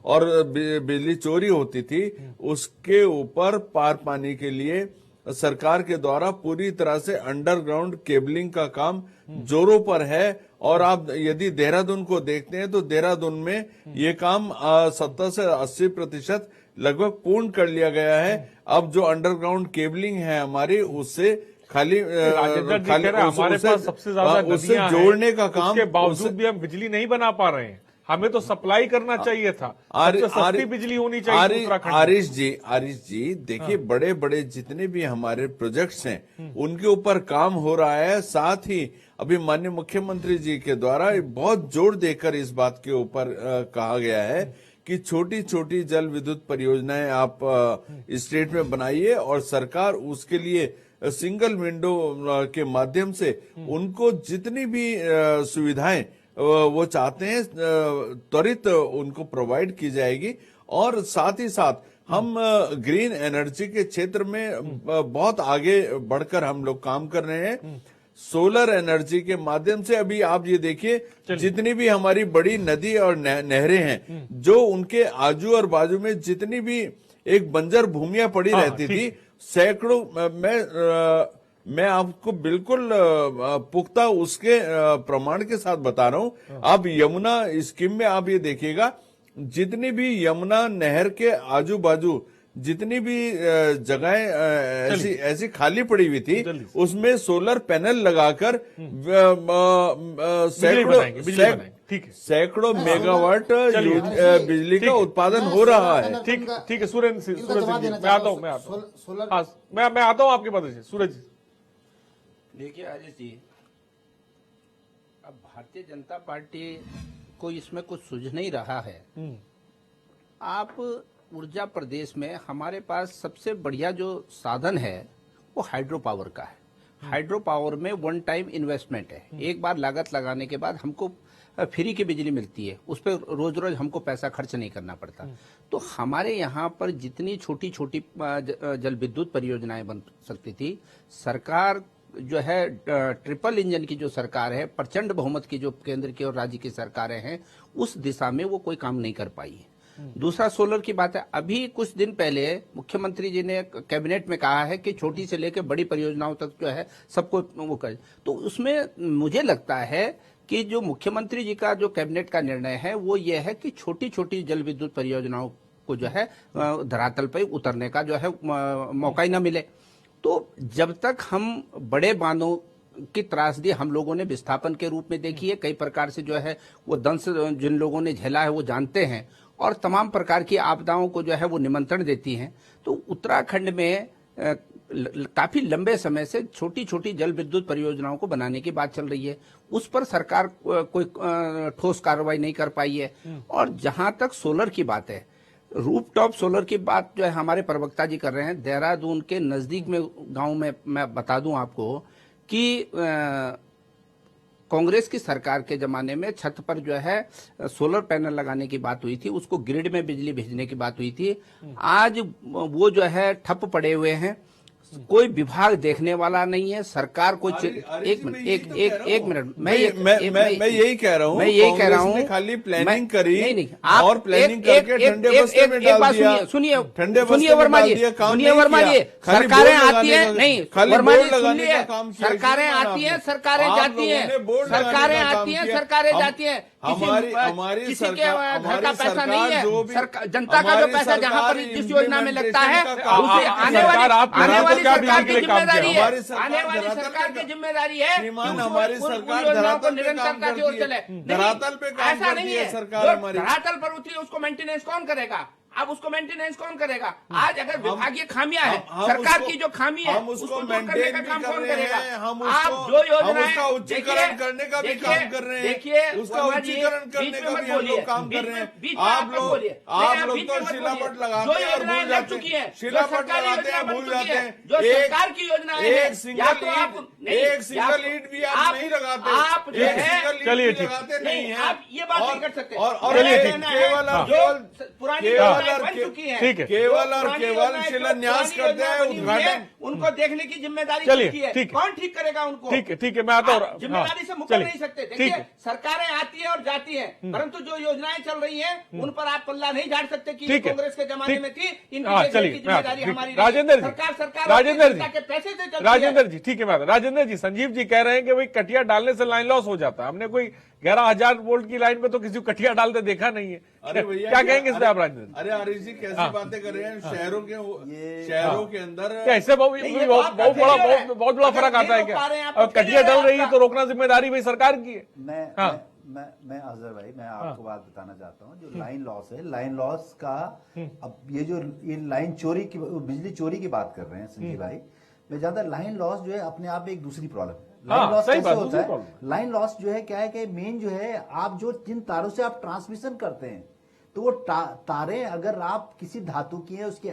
और बिजली चोरी होती थी, उसके ऊपर पार पाने के लिए सरकार के द्वारा पूरी तरह से अंडरग्राउंड केबलिंग का काम जोरों पर है। और आप यदि देहरादून को देखते हैं तो देहरादून में ये काम 70 से 80% लगभग पूर्ण कर लिया गया है। अब जो अंडरग्राउंड केबलिंग है हमारी, उससे खाली राजेंद्र जी कह रहे हैं, हमारे पास सबसे ज्यादा उससे नदियां जोड़ने हैं, का काम, उसके बावजूद भी हम बिजली नहीं बना पा रहे हैं। हमें तो सप्लाई करना चाहिए था, सबसे सस्ती बिजली होनी चाहिए उत्तराखंड में। आरिश जी देखिए, बड़े बड़े जितने भी हमारे प्रोजेक्ट्स हैं उनके ऊपर काम हो रहा है। साथ ही अभी माननीय मुख्यमंत्री जी के द्वारा बहुत जोर देकर इस बात के ऊपर कहा गया है कि छोटी छोटी जल विद्युत परियोजनाएं आप स्टेट में बनाइए, और सरकार उसके लिए सिंगल विंडो के माध्यम से उनको जितनी भी सुविधाएं वो चाहते हैं त्वरित उनको प्रोवाइड की जाएगी। और साथ ही साथ हम ग्रीन एनर्जी के क्षेत्र में बहुत आगे बढ़कर हम लोग काम कर रहे हैं। सोलर एनर्जी के माध्यम से अभी आप ये देखिए, जितनी भी हमारी बड़ी नदी और नहरें हैं, जो उनके आजू और बाजू में जितनी भी एक बंजर भूमियां पड़ी रहती थी, सैकड़ों, मैं आपको बिल्कुल पुख्ता उसके प्रमाण के साथ बता रहा हूं। आप यमुना स्कीम में आप ये देखिएगा, जितनी भी यमुना नहर के आजू बाजू जितनी भी जगहें ऐसी खाली पड़ी हुई थी, उसमें सोलर पैनल लगाकर सैकड़ों मेगावाट बिजली का उत्पादन हो रहा है। ठीक है सूरज जी, मैं आता हूँ आपके पास से। सूरज जी देखिए आदेश जी, अब भारतीय जनता पार्टी को इसमें कुछ सूझ नहीं रहा है। आप ऊर्जा प्रदेश में, हमारे पास सबसे बढ़िया जो साधन है वो हाइड्रो पावर का है। हाइड्रो पावर में वन टाइम इन्वेस्टमेंट है, एक बार लागत लगाने के बाद हमको फ्री की बिजली मिलती है, उस पर रोज रोज हमको पैसा खर्च नहीं करना पड़ता। तो हमारे यहाँ पर जितनी छोटी छोटी जल विद्युत परियोजनाएं बन सकती थी, सरकार जो है ट्रिपल इंजन की जो सरकार है, प्रचंड बहुमत की जो केंद्र की और राज्य की सरकारें हैं, उस दिशा में वो कोई काम नहीं कर पाई है। दूसरा सोलर की बात है, अभी कुछ दिन पहले मुख्यमंत्री जी ने कैबिनेट में कहा है कि छोटी से लेकर बड़ी परियोजनाओं तक जो है सबको वो कर, तो उसमें मुझे लगता है कि जो मुख्यमंत्री जी का जो कैबिनेट का निर्णय है वो ये है कि छोटी छोटी जल विद्युत परियोजनाओं को जो है धरातल पर उतरने का जो है मौका ही न मिले। तो जब तक हम बड़े बांधों की त्रासदी हम लोगों ने विस्थापन के रूप में देखी है, कई प्रकार से जो है वो दंश जिन लोगों ने झेला है वो जानते हैं, और तमाम प्रकार की आपदाओं को जो है वो निमंत्रण देती हैं। तो उत्तराखंड में काफी लंबे समय से छोटी छोटी जल विद्युत परियोजनाओं को बनाने की बात चल रही है, उस पर सरकार कोई ठोस कार्रवाई नहीं कर पाई है। और जहां तक सोलर की बात है, रूफटॉप सोलर की बात जो है हमारे प्रवक्ता जी कर रहे हैं, देहरादून के नजदीक में गांव में मैं बता दूं आपको कि कांग्रेस की सरकार के जमाने में छत पर जो है सोलर पैनल लगाने की बात हुई थी, उसको ग्रिड में बिजली भेजने की बात हुई थी। आज वो जो है ठप पड़े हुए हैं, कोई विभाग देखने वाला नहीं है, सरकार कोई एक मिनट मैं यही कह रहा हूँ, मैं यही कह रहा हूँ, खाली प्लानिंग करी नहीं और प्लानिंग करके ठंडे बस्ते में डाल दिया। सुनिए वर्मा जी, सरकारें आती है, नहीं वर्मा जी सुनिए, सरकारें आती है, सरकारें जाती है, सरकारें आती है, सरकारें जाती है, किसी के घर का पैसा नहीं है, जनता का जो पैसा जहाँ पर जिस योजना में लगता है उसे आने वाली सरकार की जिम्मेदारी है, आने वाली सरकार की जिम्मेदारी है हमारी सरकार योजनाओं को निरंतरता की ओर चले। धरातल पे काम ऐसा नहीं करती है है, सरकार हमारी। धरातल पर उतरी उसको मेंटेनेंस कौन करेगा? अब उसको मेंटेनेंस कौन करेगा? आज अगर विभागीय खामियां है, सरकार की जो खामी है उसको दूर करने का काम कौन करेगा? आप जो योजना उच्चीकरण करने का भी काम कर रहे हैं, देखिए उसका उच्चीकरण करने का भी हम लोग काम कर रहे हैं। आप लोग तो शिलापट लगाते हैं और भूल जाते हैं, शिलापट लगाते हैं भूल जाते हैं। जो सरकार की योजना है, एक सिंगल ईंट भी आप नहीं लगाते, आप जो है चलिए ठीक लगाते नहीं है। आप ये बात नहीं कर सकते। और केवल पुरानी योजनाएं और बन चुकी हैं। ठीक है। केवल और पुरानी केवल योजनाएं, शिलान्यास पुरानी करते हैं, योजनाएं बनी हुई हैं, उद्घाटन। उनको देखने की जिम्मेदारी चलिए, किसकी है? ठीक है। कौन ठीक करेगा उनको? ठीक है, मैं आता आप हूँ। जिम्मेदारी से मुकर नहीं सकते। ठीक देखिए, है। सरकारें आती है और जाती हैं, परंतु जो योजनाएं चल रही हैं उन पर आप पल्ला नहीं झाड़ सकते कि ये ठीक है। कांग्रेस के जमाने ठीक। में थी। इनकी हाँ, देखने चलिए, की मैं आता हूँ। जिम्मेदारी ठीक। हमारी राजेंद्र जी, सरकार राजेंद्र जी, जनता के पैसे से चलती है। राजेंद्र जी, ठीक है, मैं राजेंद्र जी, संजीव जी कह रहे हैं कि भाई कटिया डालने से लाइन लॉस हो जाता है। हमने कोई 11,000 वोल्ट की लाइन पे तो किसी को कटिया डालते देखा नहीं है। अरे भैया, क्या कहेंगे इस पे आप राजेंद्र जी? अरे आरिफ जी कैसी हाँ। बातें कर रहे हैं? शहरों के अंदर कैसे बहुत बड़ा फर्क आता है क्या? अब कटिया डल रही है तो रोकना जिम्मेदारी भाई सरकार की है। मैं अजहर भाई, मैं आपको बात बताना चाहता हूँ। जो लाइन लॉस है, लाइन लॉस का, अब ये लाइन चोरी की, बिजली चोरी की बात कर रहे हैं संजीव भाई। मैं जानता, लाइन लॉस जो है अपने आप एक दूसरी प्रॉब्लम है। लाइन लॉस सही कैसे बात, होता दूसरी है? प्रॉब्लम। लाइन लॉस जो है क्या है कि मेन जो है, आप जो जिन तारों से आप ट्रांसमिशन करते हैं, तो वो तारे अगर आप किसी धातु की है, उसकी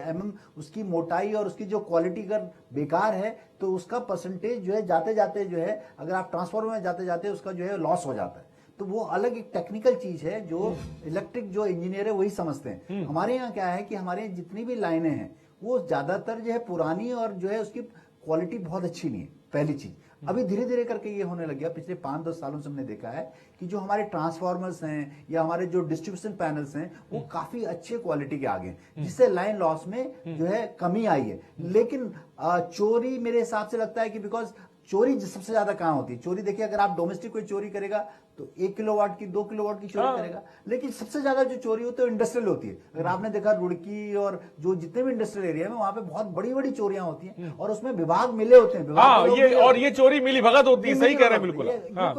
उसकी मोटाई और उसकी जो क्वालिटी अगर बेकार है, तो उसका परसेंटेज जो है जाते जाते जो है, अगर आप ट्रांसफार्मर में जाते जाते उसका जो है लॉस हो जाता है। तो वो अलग एक टेक्निकल चीज है जो इलेक्ट्रिक जो इंजीनियर है वही समझते हैं। हमारे यहाँ क्या है कि हमारे यहाँ जितनी भी लाइनें हैं वो ज्यादातर जो है पुरानी और जो है उसकी क्वालिटी बहुत अच्छी नहीं है, पहली चीज। अभी धीरे धीरे करके ये होने लग गया। पिछले 5-10 सालों से हमने देखा है कि जो हमारे ट्रांसफार्मर्स हैं या हमारे जो डिस्ट्रीब्यूशन पैनल्स हैं वो काफी अच्छे क्वालिटी के आ गए, जिससे लाइन लॉस में जो है कमी आई है। लेकिन चोरी मेरे हिसाब से लगता है कि बिकॉज चोरी सबसे ज्यादा कहां होती है? चोरी देखिए, अगर आप डोमेस्टिक कोई चोरी करेगा तो 1 किलोवाट की 2 किलोवाट की चोरी करेगा, लेकिन सबसे ज्यादा जो चोरी होती है इंडस्ट्रियल होती है। अगर आपने देखा रुड़की और जो जितने भी इंडस्ट्रियल एरिया में, वहां पे बहुत बड़ी बड़ी चोरियां होती हैं और उसमें विभाग मिले होते हैं। ये चोरी मिली भगत होती है। सही कह रहे हैं, बिल्कुल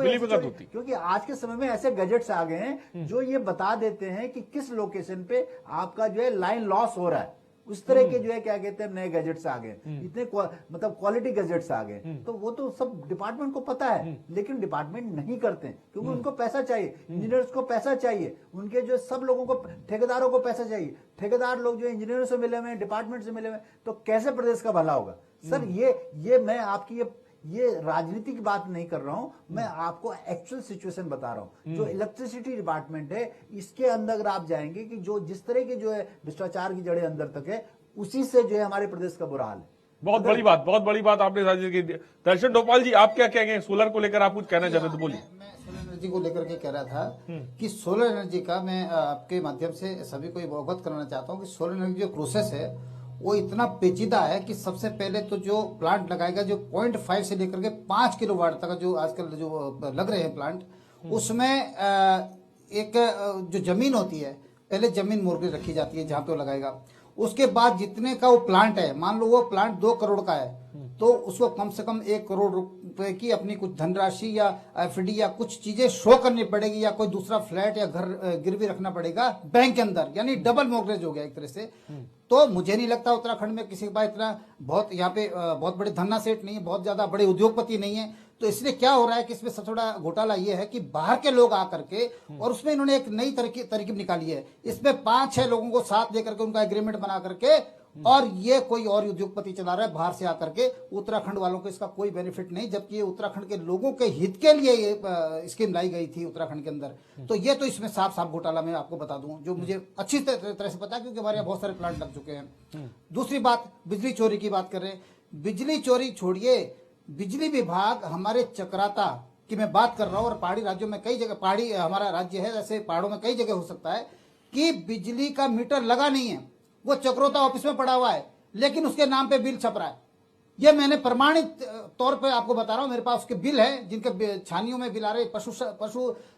मिली भगत होती है। क्योंकि आज के समय में ऐसे गैजेट्स आ गए हैं जो ये बता देते हैं कि किस लोकेशन पे आपका जो है लाइन लॉस हो रहा है। उस तरह के जो है क्या कहते हैं नए गैजेट्स आ गए, इतने मतलब क्वालिटी गैजेट्स आ गए। तो वो तो सब डिपार्टमेंट को पता है, लेकिन डिपार्टमेंट नहीं करते क्योंकि उनको पैसा चाहिए, इंजीनियर्स को पैसा चाहिए, उनके जो सब लोगों को, ठेकेदारों को पैसा चाहिए। ठेकेदार लोग जो इंजीनियरों से मिले हुए, डिपार्टमेंट से मिले हुए, तो कैसे प्रदेश का भला होगा? सर ये मैं आपकी ये राजनीति की बात नहीं कर रहा हूं, मैं आपको एक्चुअल सिचुएशन बता रहा हूं। जो इलेक्ट्रिसिटी डिपार्टमेंट है, इसके अंदर अगर आप जाएंगे कि जो जिस तरह के जो है भ्रष्टाचार की जड़ें अंदर तक है, उसी से जो है हमारे प्रदेश का बुरा हाल है। बहुत बड़ी बात आपने साझा की। दर्शन डोपाल जी, आप क्या कहेंगे? सोलर को लेकर आप कुछ कहना चाहते तो बोलिए। मैं सोलर एनर्जी को लेकर के कह रहा था कि सोलर एनर्जी का मैं आपके माध्यम से सभी को अवगत कराना चाहता हूं कि सोलर एनर्जी जो प्रोसेस है वो इतना पेचीदा है कि सबसे पहले तो जो प्लांट लगाएगा, जो 0.5 से लेकर के 5 किलोवाट तक जो आजकल जो लग रहे हैं प्लांट, उसमें एक जो जमीन होती है, पहले जमीन मोर्गे रखी जाती है जहां पे वो लगाएगा। उसके बाद जितने का वो प्लांट है, मान लो वो प्लांट 2 करोड़ का है, तो उसको कम से कम 1 करोड़ रुपए की अपनी कुछ धनराशि या एफडी या कुछ चीजें शो करनी पड़ेगी, या कोई दूसरा फ्लैट या घर गिरवी रखना पड़ेगा बैंक के अंदर, यानी डबल मोर्गेज हो गया एक तरह से। तो मुझे नहीं लगता उत्तराखंड में किसी के पास इतना बहुत यहाँ पे बहुत बड़े धन्ना सेठ नहीं है, बहुत ज्यादा बड़े उद्योगपति नहीं है। तो इसलिए क्या हो रहा है कि इसमें सबसे बड़ा घोटाला ये है कि बाहर के लोग आकर के, और उसमें इन्होंने एक नई तरकीब निकाली है। इसमें 5-6 लोगों को साथ लेकर के उनका एग्रीमेंट बना करके, और ये कोई और उद्योगपति चला रहा है बाहर से आकर के। उत्तराखंड वालों को इसका कोई बेनिफिट नहीं, जबकि ये उत्तराखंड के लोगों के हित के लिए ये स्कीम लाई गई थी उत्तराखंड के अंदर। तो ये तो इसमें साफ साफ घोटाला मैं आपको बता दूं, जो मुझे अच्छी तरह से पता है, क्योंकि हमारे यहाँ बहुत सारे प्लांट लग चुके हैं। दूसरी बात, बिजली चोरी की बात कर रहे हैं। बिजली चोरी छोड़िए, बिजली विभाग हमारे चक्राता की मैं बात कर रहा हूं, और पहाड़ी राज्यों में कई जगह, पहाड़ी हमारा राज्य है, ऐसे पहाड़ों में कई जगह हो सकता है कि बिजली का मीटर लगा नहीं है, वो चक्रोता ऑफिस में पड़ा हुआ है, लेकिन उसके नाम पे बिल छप रहा है। ये मैंने प्रमाणित तौर पे आपको बता रहा हूं, मेरे पास उसके बिल है, जिनके छानियों में बिल आ रहे। पशु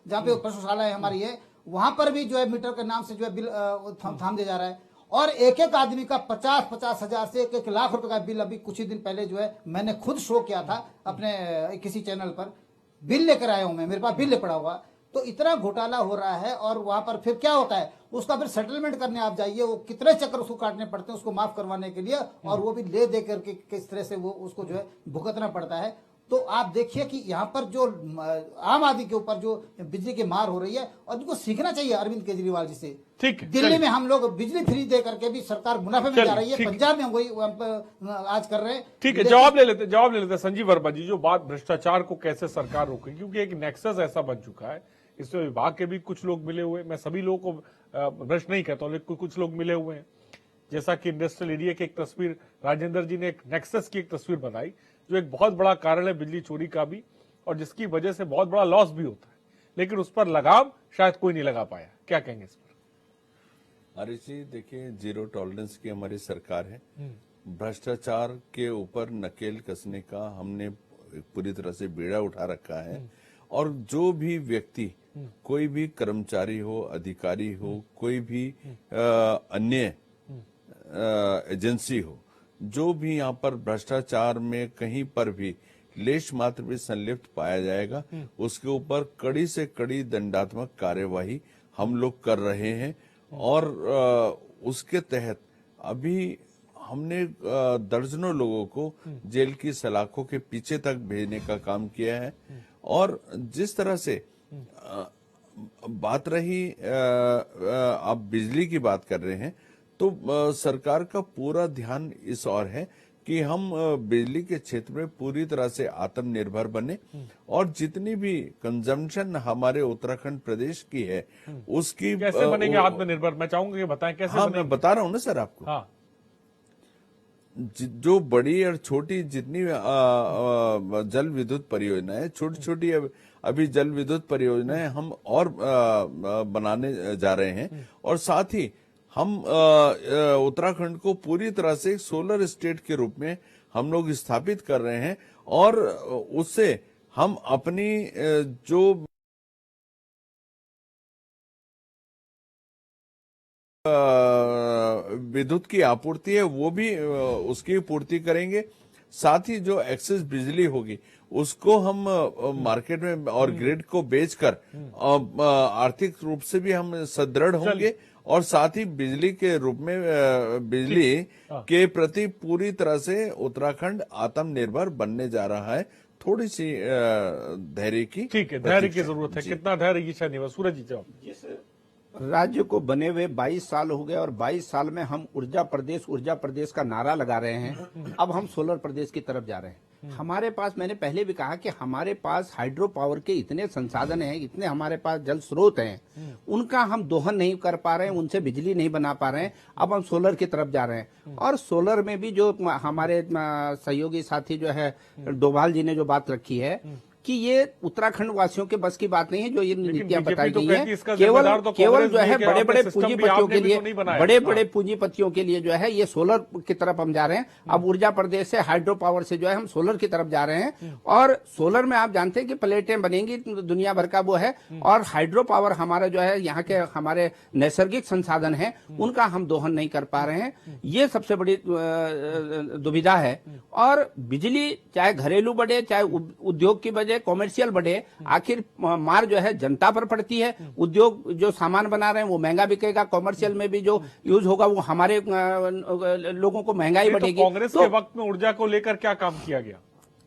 जहां पे पशुशाला है हमारी है, वहां पर भी जो है मीटर के नाम से जो है बिल थाम दिया जा रहा है। और एक एक आदमी का 50-50 हजार से 1-1 लाख रुपए का बिल अभी कुछ ही दिन पहले जो है मैंने खुद शो किया था अपने किसी चैनल पर, बिल लेकर आया हूं मैं, मेरे पास बिल पड़ा हुआ। तो इतना घोटाला हो रहा है, और वहां पर फिर क्या होता है, उसका फिर सेटलमेंट करने आप जाइए, वो कितने चक्कर उसको काटने पड़ते हैं उसको माफ करवाने के लिए, और वो भी ले दे करके किस तरह से वो उसको जो है भुगतना पड़ता है। तो आप देखिए कि यहाँ पर जो आम आदमी के ऊपर जो बिजली की मार हो रही है, और जिनको सीखना चाहिए अरविंद केजरीवाल जी से। ठीक है, दिल्ली में हम लोग बिजली फ्री दे करके भी सरकार मुनाफे में जा रही है, पंजाब में हम वही आज कर रहे हैं। ठीक है, जवाब ले लेते संजीव वर्मा जी। जो बात भ्रष्टाचार को कैसे सरकार रोके, क्योंकि एक नेक्सस ऐसा बन चुका है, इसमें विभाग के भी कुछ लोग मिले हुए। मैं सभी लोगों को भ्रष्ट नहीं कहता हूं, लेकिन कुछ लोग मिले हुए हैं। जैसा कि इंडस्ट्रियल एरिया की एक तस्वीर राजेंद्र जी ने एक नेक्सस की एक तस्वीर बनाई, जो एक बहुत बड़ा कारण है बिजली चोरी का भी, और जिसकी वजह से बहुत बड़ा लॉस भी होता है, लेकिन उस पर लगाम शायद कोई नहीं लगा पाया। क्या कहेंगे इस पर? हरीश जी, देखिए, जीरो टॉलरेंस की हमारी सरकार है। भ्रष्टाचार के ऊपर नकेल कसने का हमने पूरी तरह से बीड़ा उठा रखा है, और जो भी व्यक्ति, कोई भी कर्मचारी हो, अधिकारी हो, कोई भी अन्य एजेंसी हो, जो भी यहाँ पर भ्रष्टाचार में कहीं पर भी लेश मात्र भी संलिप्त पाया जाएगा, उसके ऊपर कड़ी से कड़ी दंडात्मक कार्यवाही हम लोग कर रहे हैं। और उसके तहत अभी हमने दर्जनों लोगों को जेल की सलाखों के पीछे तक भेजने का काम किया है। और जिस तरह से बात रही, आप बिजली की बात कर रहे हैं, तो सरकार का पूरा ध्यान इस ओर है कि हम बिजली के क्षेत्र में पूरी तरह से आत्मनिर्भर बने, और जितनी भी कंजम्पशन हमारे उत्तराखंड प्रदेश की है उसकी कैसे बनेंगे आत्मनिर्भर? मैं चाहूंगा कि बताएं कैसे हाँ, बनेंगे? मैं बता रहा हूं ना सर आपको। हाँ, जो बड़ी और छोटी जितनी जल विद्युत परियोजनाएं, छोटी छोटी अभी जल विद्युत परियोजनाएं हम और बनाने जा रहे हैं, और साथ ही हम उत्तराखंड को पूरी तरह से एक सोलर स्टेट के रूप में हम लोग स्थापित कर रहे हैं, और उससे हम अपनी जो विद्युत की आपूर्ति है वो भी उसकी पूर्ति करेंगे। साथ ही जो एक्सेस बिजली होगी उसको हम मार्केट में और ग्रिड को बेचकर आर्थिक रूप से भी हम सुदृढ़ होंगे, और साथ ही बिजली के रूप में बिजली के प्रति पूरी तरह से उत्तराखंड आत्मनिर्भर बनने जा रहा है। थोड़ी सी धैर्य की, ठीक है, धैर्य की जरूरत है। कितना धैर्य, ये शायद नहीं। सूरज जी जवाब। राज्य को बने हुए 22 साल हो गए, और 22 साल में हम ऊर्जा प्रदेश का नारा लगा रहे हैं। अब हम सोलर प्रदेश की तरफ जा रहे हैं। हमारे पास, मैंने पहले भी कहा कि हमारे पास हाइड्रो पावर के इतने संसाधन हैं, इतने हमारे पास जल स्रोत हैं, उनका हम दोहन नहीं कर पा रहे हैं, उनसे बिजली नहीं बना पा रहे हैं। अब हम सोलर की तरफ जा रहे हैं, और सोलर में भी जो हमारे सहयोगी साथी जो है डोभाल जी ने जो बात रखी है कि ये उत्तराखंड वासियों के बस की बात नहीं है, जो ये नीतियां बताई गई हैं, केवल जो है बड़े बड़े पूंजीपतियों के लिए, बड़े पूंजीपतियों के लिए जो है ये सोलर की तरफ हम जा रहे हैं। अब ऊर्जा प्रदेश से, हाइड्रो पावर से जो है हम सोलर की तरफ जा रहे हैं, और सोलर में आप जानते हैं कि प्लेटें बनेंगी दुनिया भर का वो है, और हाइड्रो पावर हमारा जो है यहाँ के हमारे नैसर्गिक संसाधन है, उनका हम दोहन नहीं कर पा रहे हैं। ये सबसे बड़ी दुविधा है। और बिजली चाहे घरेलू बढ़े, चाहे उद्योग की बजे, कॉमर्शियल बढ़े, आखिर मार जो है जनता पर पड़ती है। उद्योग जो सामान बना रहे हैं वो महंगा बिकेगा, कॉमर्शियल में भी जो यूज होगा वो हमारे लोगों को महंगाई बढ़ेगी। कांग्रेस के वक्त में ऊर्जा को लेकर क्या काम किया गया?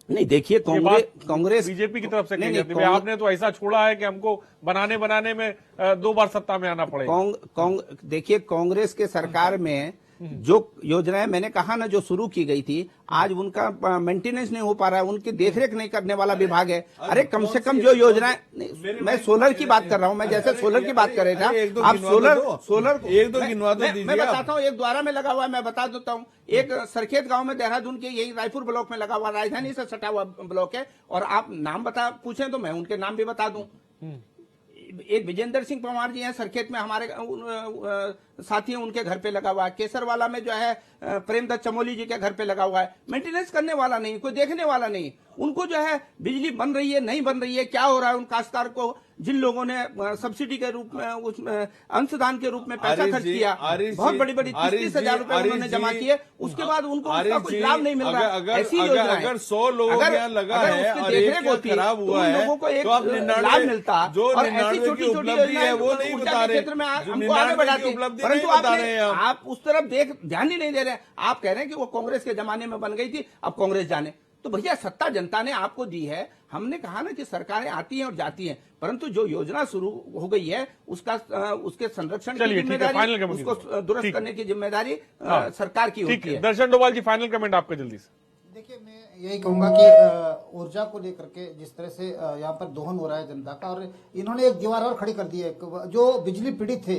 नहीं, देखिए, कांग्रेस बीजेपी की तरफ से कही जाती है, आपने तो ऐसा छोड़ा है कि हमको बनाने में 2 बार सत्ता में आना पड़ेगा। देखिए, कांग्रेस के सरकार में जो योजनाएं मैंने कहा ना जो शुरू की गई थी, आज उनका मेंटेनेंस नहीं हो पा रहा है, उनकी देखरेख नहीं करने वाला विभाग है। अरे कम से कम जो योजनाएं, मैं सोलर की बात कर रहा हूं, मैं जैसे सोलर की बात कर रहे थे, आप सोलर एक दो गिनवा दो, मैं बताता हूं। एक द्वारा में लगा हुआ है, मैं बता देता हूं। एक सरखेत गांव में, देहरादून के यही रायपुर ब्लॉक में लगा हुआ, राजधानी से सटा हुआ ब्लॉक है, और आप नाम पूछें तो मैं उनके नाम भी बता दूं। एक विजेंद्र सिंह पंवार जी हैं, सरखेत में हमारे साथी हैं, उनके घर पे लगा हुआ है। केसरवाला में जो है प्रेमदत्त चमोली जी के घर पे लगा हुआ है। मेंटेनेंस करने वाला नहीं, कोई देखने वाला नहीं। उनको जो है बिजली बन रही है, नहीं बन रही है, क्या हो रहा है, उन काश्तकार को जिन लोगों ने सब्सिडी के रूप में, उसमें अंशदान के रूप में पैसा खर्च किया, बहुत बड़ी 30,000 रुपए उन्होंने जमा किए, उसके बाद उनको उसका कुछ लाभ नहीं मिल रहा। ऐसी योजना, अगर 100 लोगों के यहाँ लगा है और देखरेख होती है, खराब हुआ है, लोगों को एक तो आप लाभ मिलता। जो और ऐसी 99 की उपलब्धि है वो नहीं बता रहे, क्षेत्र में हमको आगे बढ़ाती, परंतु आप उस तरफ ध्यान ही नहीं दे रहे। आप कह रहे हैं कि वो कांग्रेस के जमाने में बन गई थी, अब कांग्रेस जाने। तो भैया, सत्ता जनता ने आपको दी है। हमने कहा ना कि सरकारें आती हैं और जाती हैं, परंतु जो योजना शुरू हो गई है उसके संरक्षण की जिम्मेदारी, उसको दुरुस्त करने की जिम्मेदारी सरकार की होती है। दर्शन डोभाल जी, फाइनल कमेंट आपका जल्दी से। देखिए, मैं यही कहूंगा कि ऊर्जा को लेकर के जिस तरह से यहाँ पर दोहन हो रहा है जनता का, और इन्होंने एक दीवार और खड़ी कर दी है। जो बिजली पीड़ित थे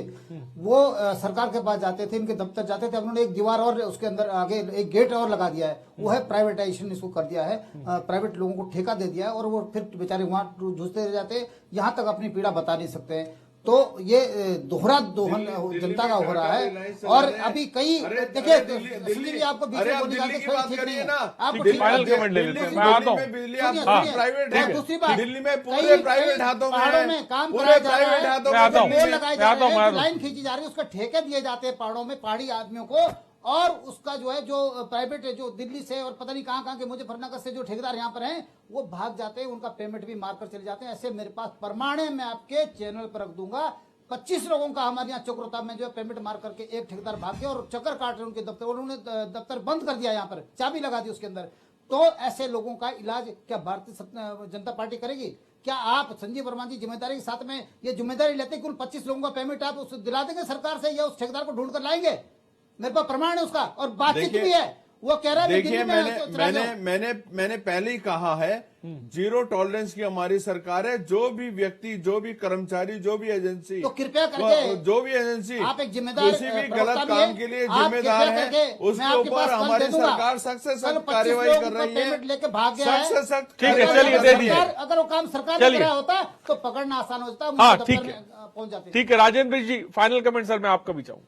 वो सरकार के पास जाते थे, इनके दफ्तर जाते थे, उन्होंने एक दीवार और उसके अंदर आगे एक गेट और लगा दिया है। वो है प्राइवेटाइजेशन, इसको कर दिया है, प्राइवेट लोगों को ठेका दे दिया है, और वो फिर बेचारे वहां जूझते रह जाते, यहाँ तक अपनी पीड़ा बता नहीं सकते हैं। तो ये दोहरा दोहन जनता का हो रहा है। और अभी कई देखिए, सुनिए, आपको बीच में बोलने दिल्ली की बात करिए ना, आपको ठीक है, फाइनल कमेंट ले लेते हैं, मैं आता हूं। बिजली सुनिए, प्राइवेट और है, दूसरी बात, दिल्ली में पूरे कई प्राइवेट हाथों में पहाड़ों है, में काम पूरे कराया जा रहा प्राइवेट है, हाथों मैं आता हूं, पेड़ लगाए जा मैं आता हूं, रहे मैं हैं, आता हूं। लाइन खींची जा रही है, उसका ठेके दिए जाते हैं पहाड़ों में पहाड़ी आदमियों को, और उसका जो है जो प्राइवेट जो दिल्ली से और पता नहीं कहां के मुजफ्फरनगर से जो ठेकेदार यहाँ पर हैं वो भाग जाते हैं, उनका पेमेंट भी मार कर चले जाते हैं। ऐसे मेरे पास प्रमाण है, मैं आपके चैनल पर रख दूंगा। 25 लोगों का हमारे यहाँ चक्रोता में जो है पेमेंट मार करके एक ठेकेदार भाग गया और चक्कर काट रहे उनके दफ्तर, उन्होंने दफ्तर बंद कर दिया, यहाँ पर चाबी लगा दी उसके अंदर। तो ऐसे लोगों का इलाज क्या भारतीय जनता पार्टी करेगी? क्या आप संजीव वर्मा जी जिम्मेदारी के साथ में ये जिम्मेदारी लेते कुल 25 लोगों का पेमेंट आप उस दिला देंगे सरकार से, या उस ठेकेदार को ढूंढ कर लाएंगे? मेरे पास प्रमाण है उसका, और बातचीत भी है। वो कह रहा है देखिए, मैंने पहले ही कहा है, जीरो टॉलरेंस की हमारी सरकार है। जो भी व्यक्ति, जो भी कर्मचारी, जो भी एजेंसी, तो कृपया करके जो भी एजेंसी आप एक जिम्मेदार किसी भी प्रवक्ता गलत भी काम हैं, के लिए आप जिम्मेदार कृपया है, करके मैं उसके आपके ऊपर पास कल हमारी दे दूंगा। सरकार सख्त से कल सख्त 25 कार्रवाई लोगों कर का रही है, पेमेंट लेके भाग गया सख्त है। से सख्त ठीक है, कार्रवाई चलिए, कर दे रही दिए। है। अगर वो काम सरकार ने चलिए। कराया होता तो पकड़ना आसान होता, हाँ, मुझे ठीक दफ्तर है। में पहुंच जाते। ठीक है, राजेंद्र जी, फाइनल कमेंट सर मैं आपका भी चाहूँ।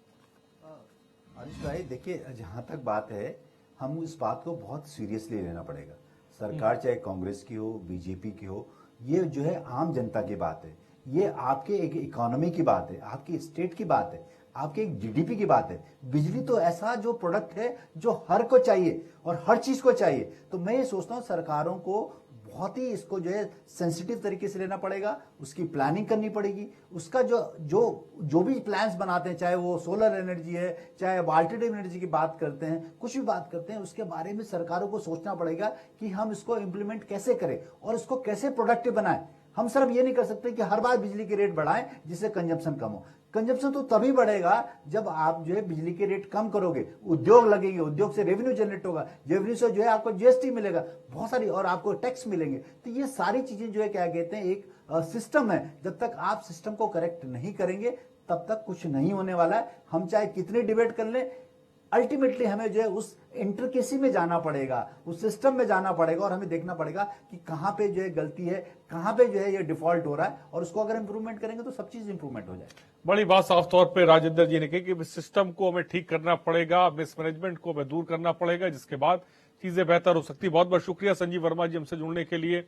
अनिश भाई, देखिए, जहां तक बात है, हम इस बात को बहुत सीरियसली लेना पड़ेगा। सरकार चाहे कांग्रेस की हो, बीजेपी की हो, ये जो है आम जनता की बात है। ये आपके एक इकोनॉमी की बात है, आपकी स्टेट की बात है, आपके एक जीडीपी की बात है। बिजली तो ऐसा जो प्रोडक्ट है जो हर को चाहिए और हर चीज को चाहिए। तो मैं ये सोचता हूँ सरकारों को बहुत ही इसको जो है सेंसिटिव तरीके से लेना पड़ेगा, उसकी प्लानिंग करनी पड़ेगी। उसका जो भी प्लान्स बनाते हैं, चाहे वो सोलर एनर्जी है, चाहे अब अल्टरनेटिव एनर्जी की बात करते हैं, कुछ भी बात करते हैं, उसके बारे में सरकारों को सोचना पड़ेगा कि हम इसको इम्प्लीमेंट कैसे करें और इसको कैसे प्रोडक्टिव बनाएं। हम सिर्फ ये नहीं कर सकते कि हर बार बिजली के रेट बढ़ाएं जिससे कंजप्शन कम हो। कंजप्शन तो तभी बढ़ेगा जब आप जो है बिजली के रेट कम करोगे, उद्योग लगेंगे, उद्योग से रेवेन्यू जनरेट होगा, रेवेन्यू से जो है आपको जीएसटी मिलेगा, बहुत सारी, और आपको टैक्स मिलेंगे। तो ये सारी चीजें जो है क्या कहते हैं, एक सिस्टम है। जब तक आप सिस्टम को करेक्ट नहीं करेंगे तब तक कुछ नहीं होने वाला है। हम चाहे कितनी डिबेट कर लें, अल्टीमेटली हमें जो है उस इंटरकेसी में जाना पड़ेगा, उस सिस्टम में जाना पड़ेगा, और हमें देखना पड़ेगा कि कहां पे जो है गलती है, कहां पे जो है ये डिफॉल्ट हो रहा है, और उसको अगर इंप्रूवमेंट करेंगे तो सब चीज इंप्रूवमेंट हो जाएगी। बड़ी बात साफ तौर पे राजेंद्र जी ने कही कि सिस्टम को हमें ठीक करना पड़ेगा, मिसमैनेजमेंट को हमें दूर करना पड़ेगा, जिसके बाद चीजें बेहतर हो सकती है। बहुत बहुत शुक्रिया संजीव वर्मा जी हमसे जुड़ने के लिए।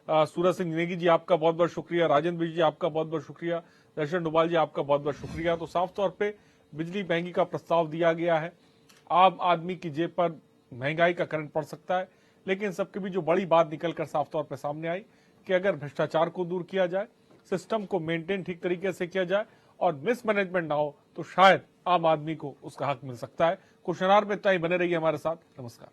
सूरज सिंह नेगी जी आपका बहुत बहुत शुक्रिया, राजेंद्र जी आपका बहुत बहुत शुक्रिया, दर्शन डोभाल जी आपका बहुत बहुत शुक्रिया। तो साफ तौर पे बिजली महंगी का प्रस्ताव दिया गया है, आम आदमी की जेब पर महंगाई का करंट पड़ सकता है, लेकिन सबके भी जो बड़ी बात निकलकर साफ तौर पर सामने आई कि अगर भ्रष्टाचार को दूर किया जाए, सिस्टम को मेंटेन ठीक तरीके से किया जाए और मिसमैनेजमेंट ना हो, तो शायद आम आदमी को उसका हक मिल सकता है। कुशनार में इतना ही, बने रहिए हमारे साथ। नमस्कार।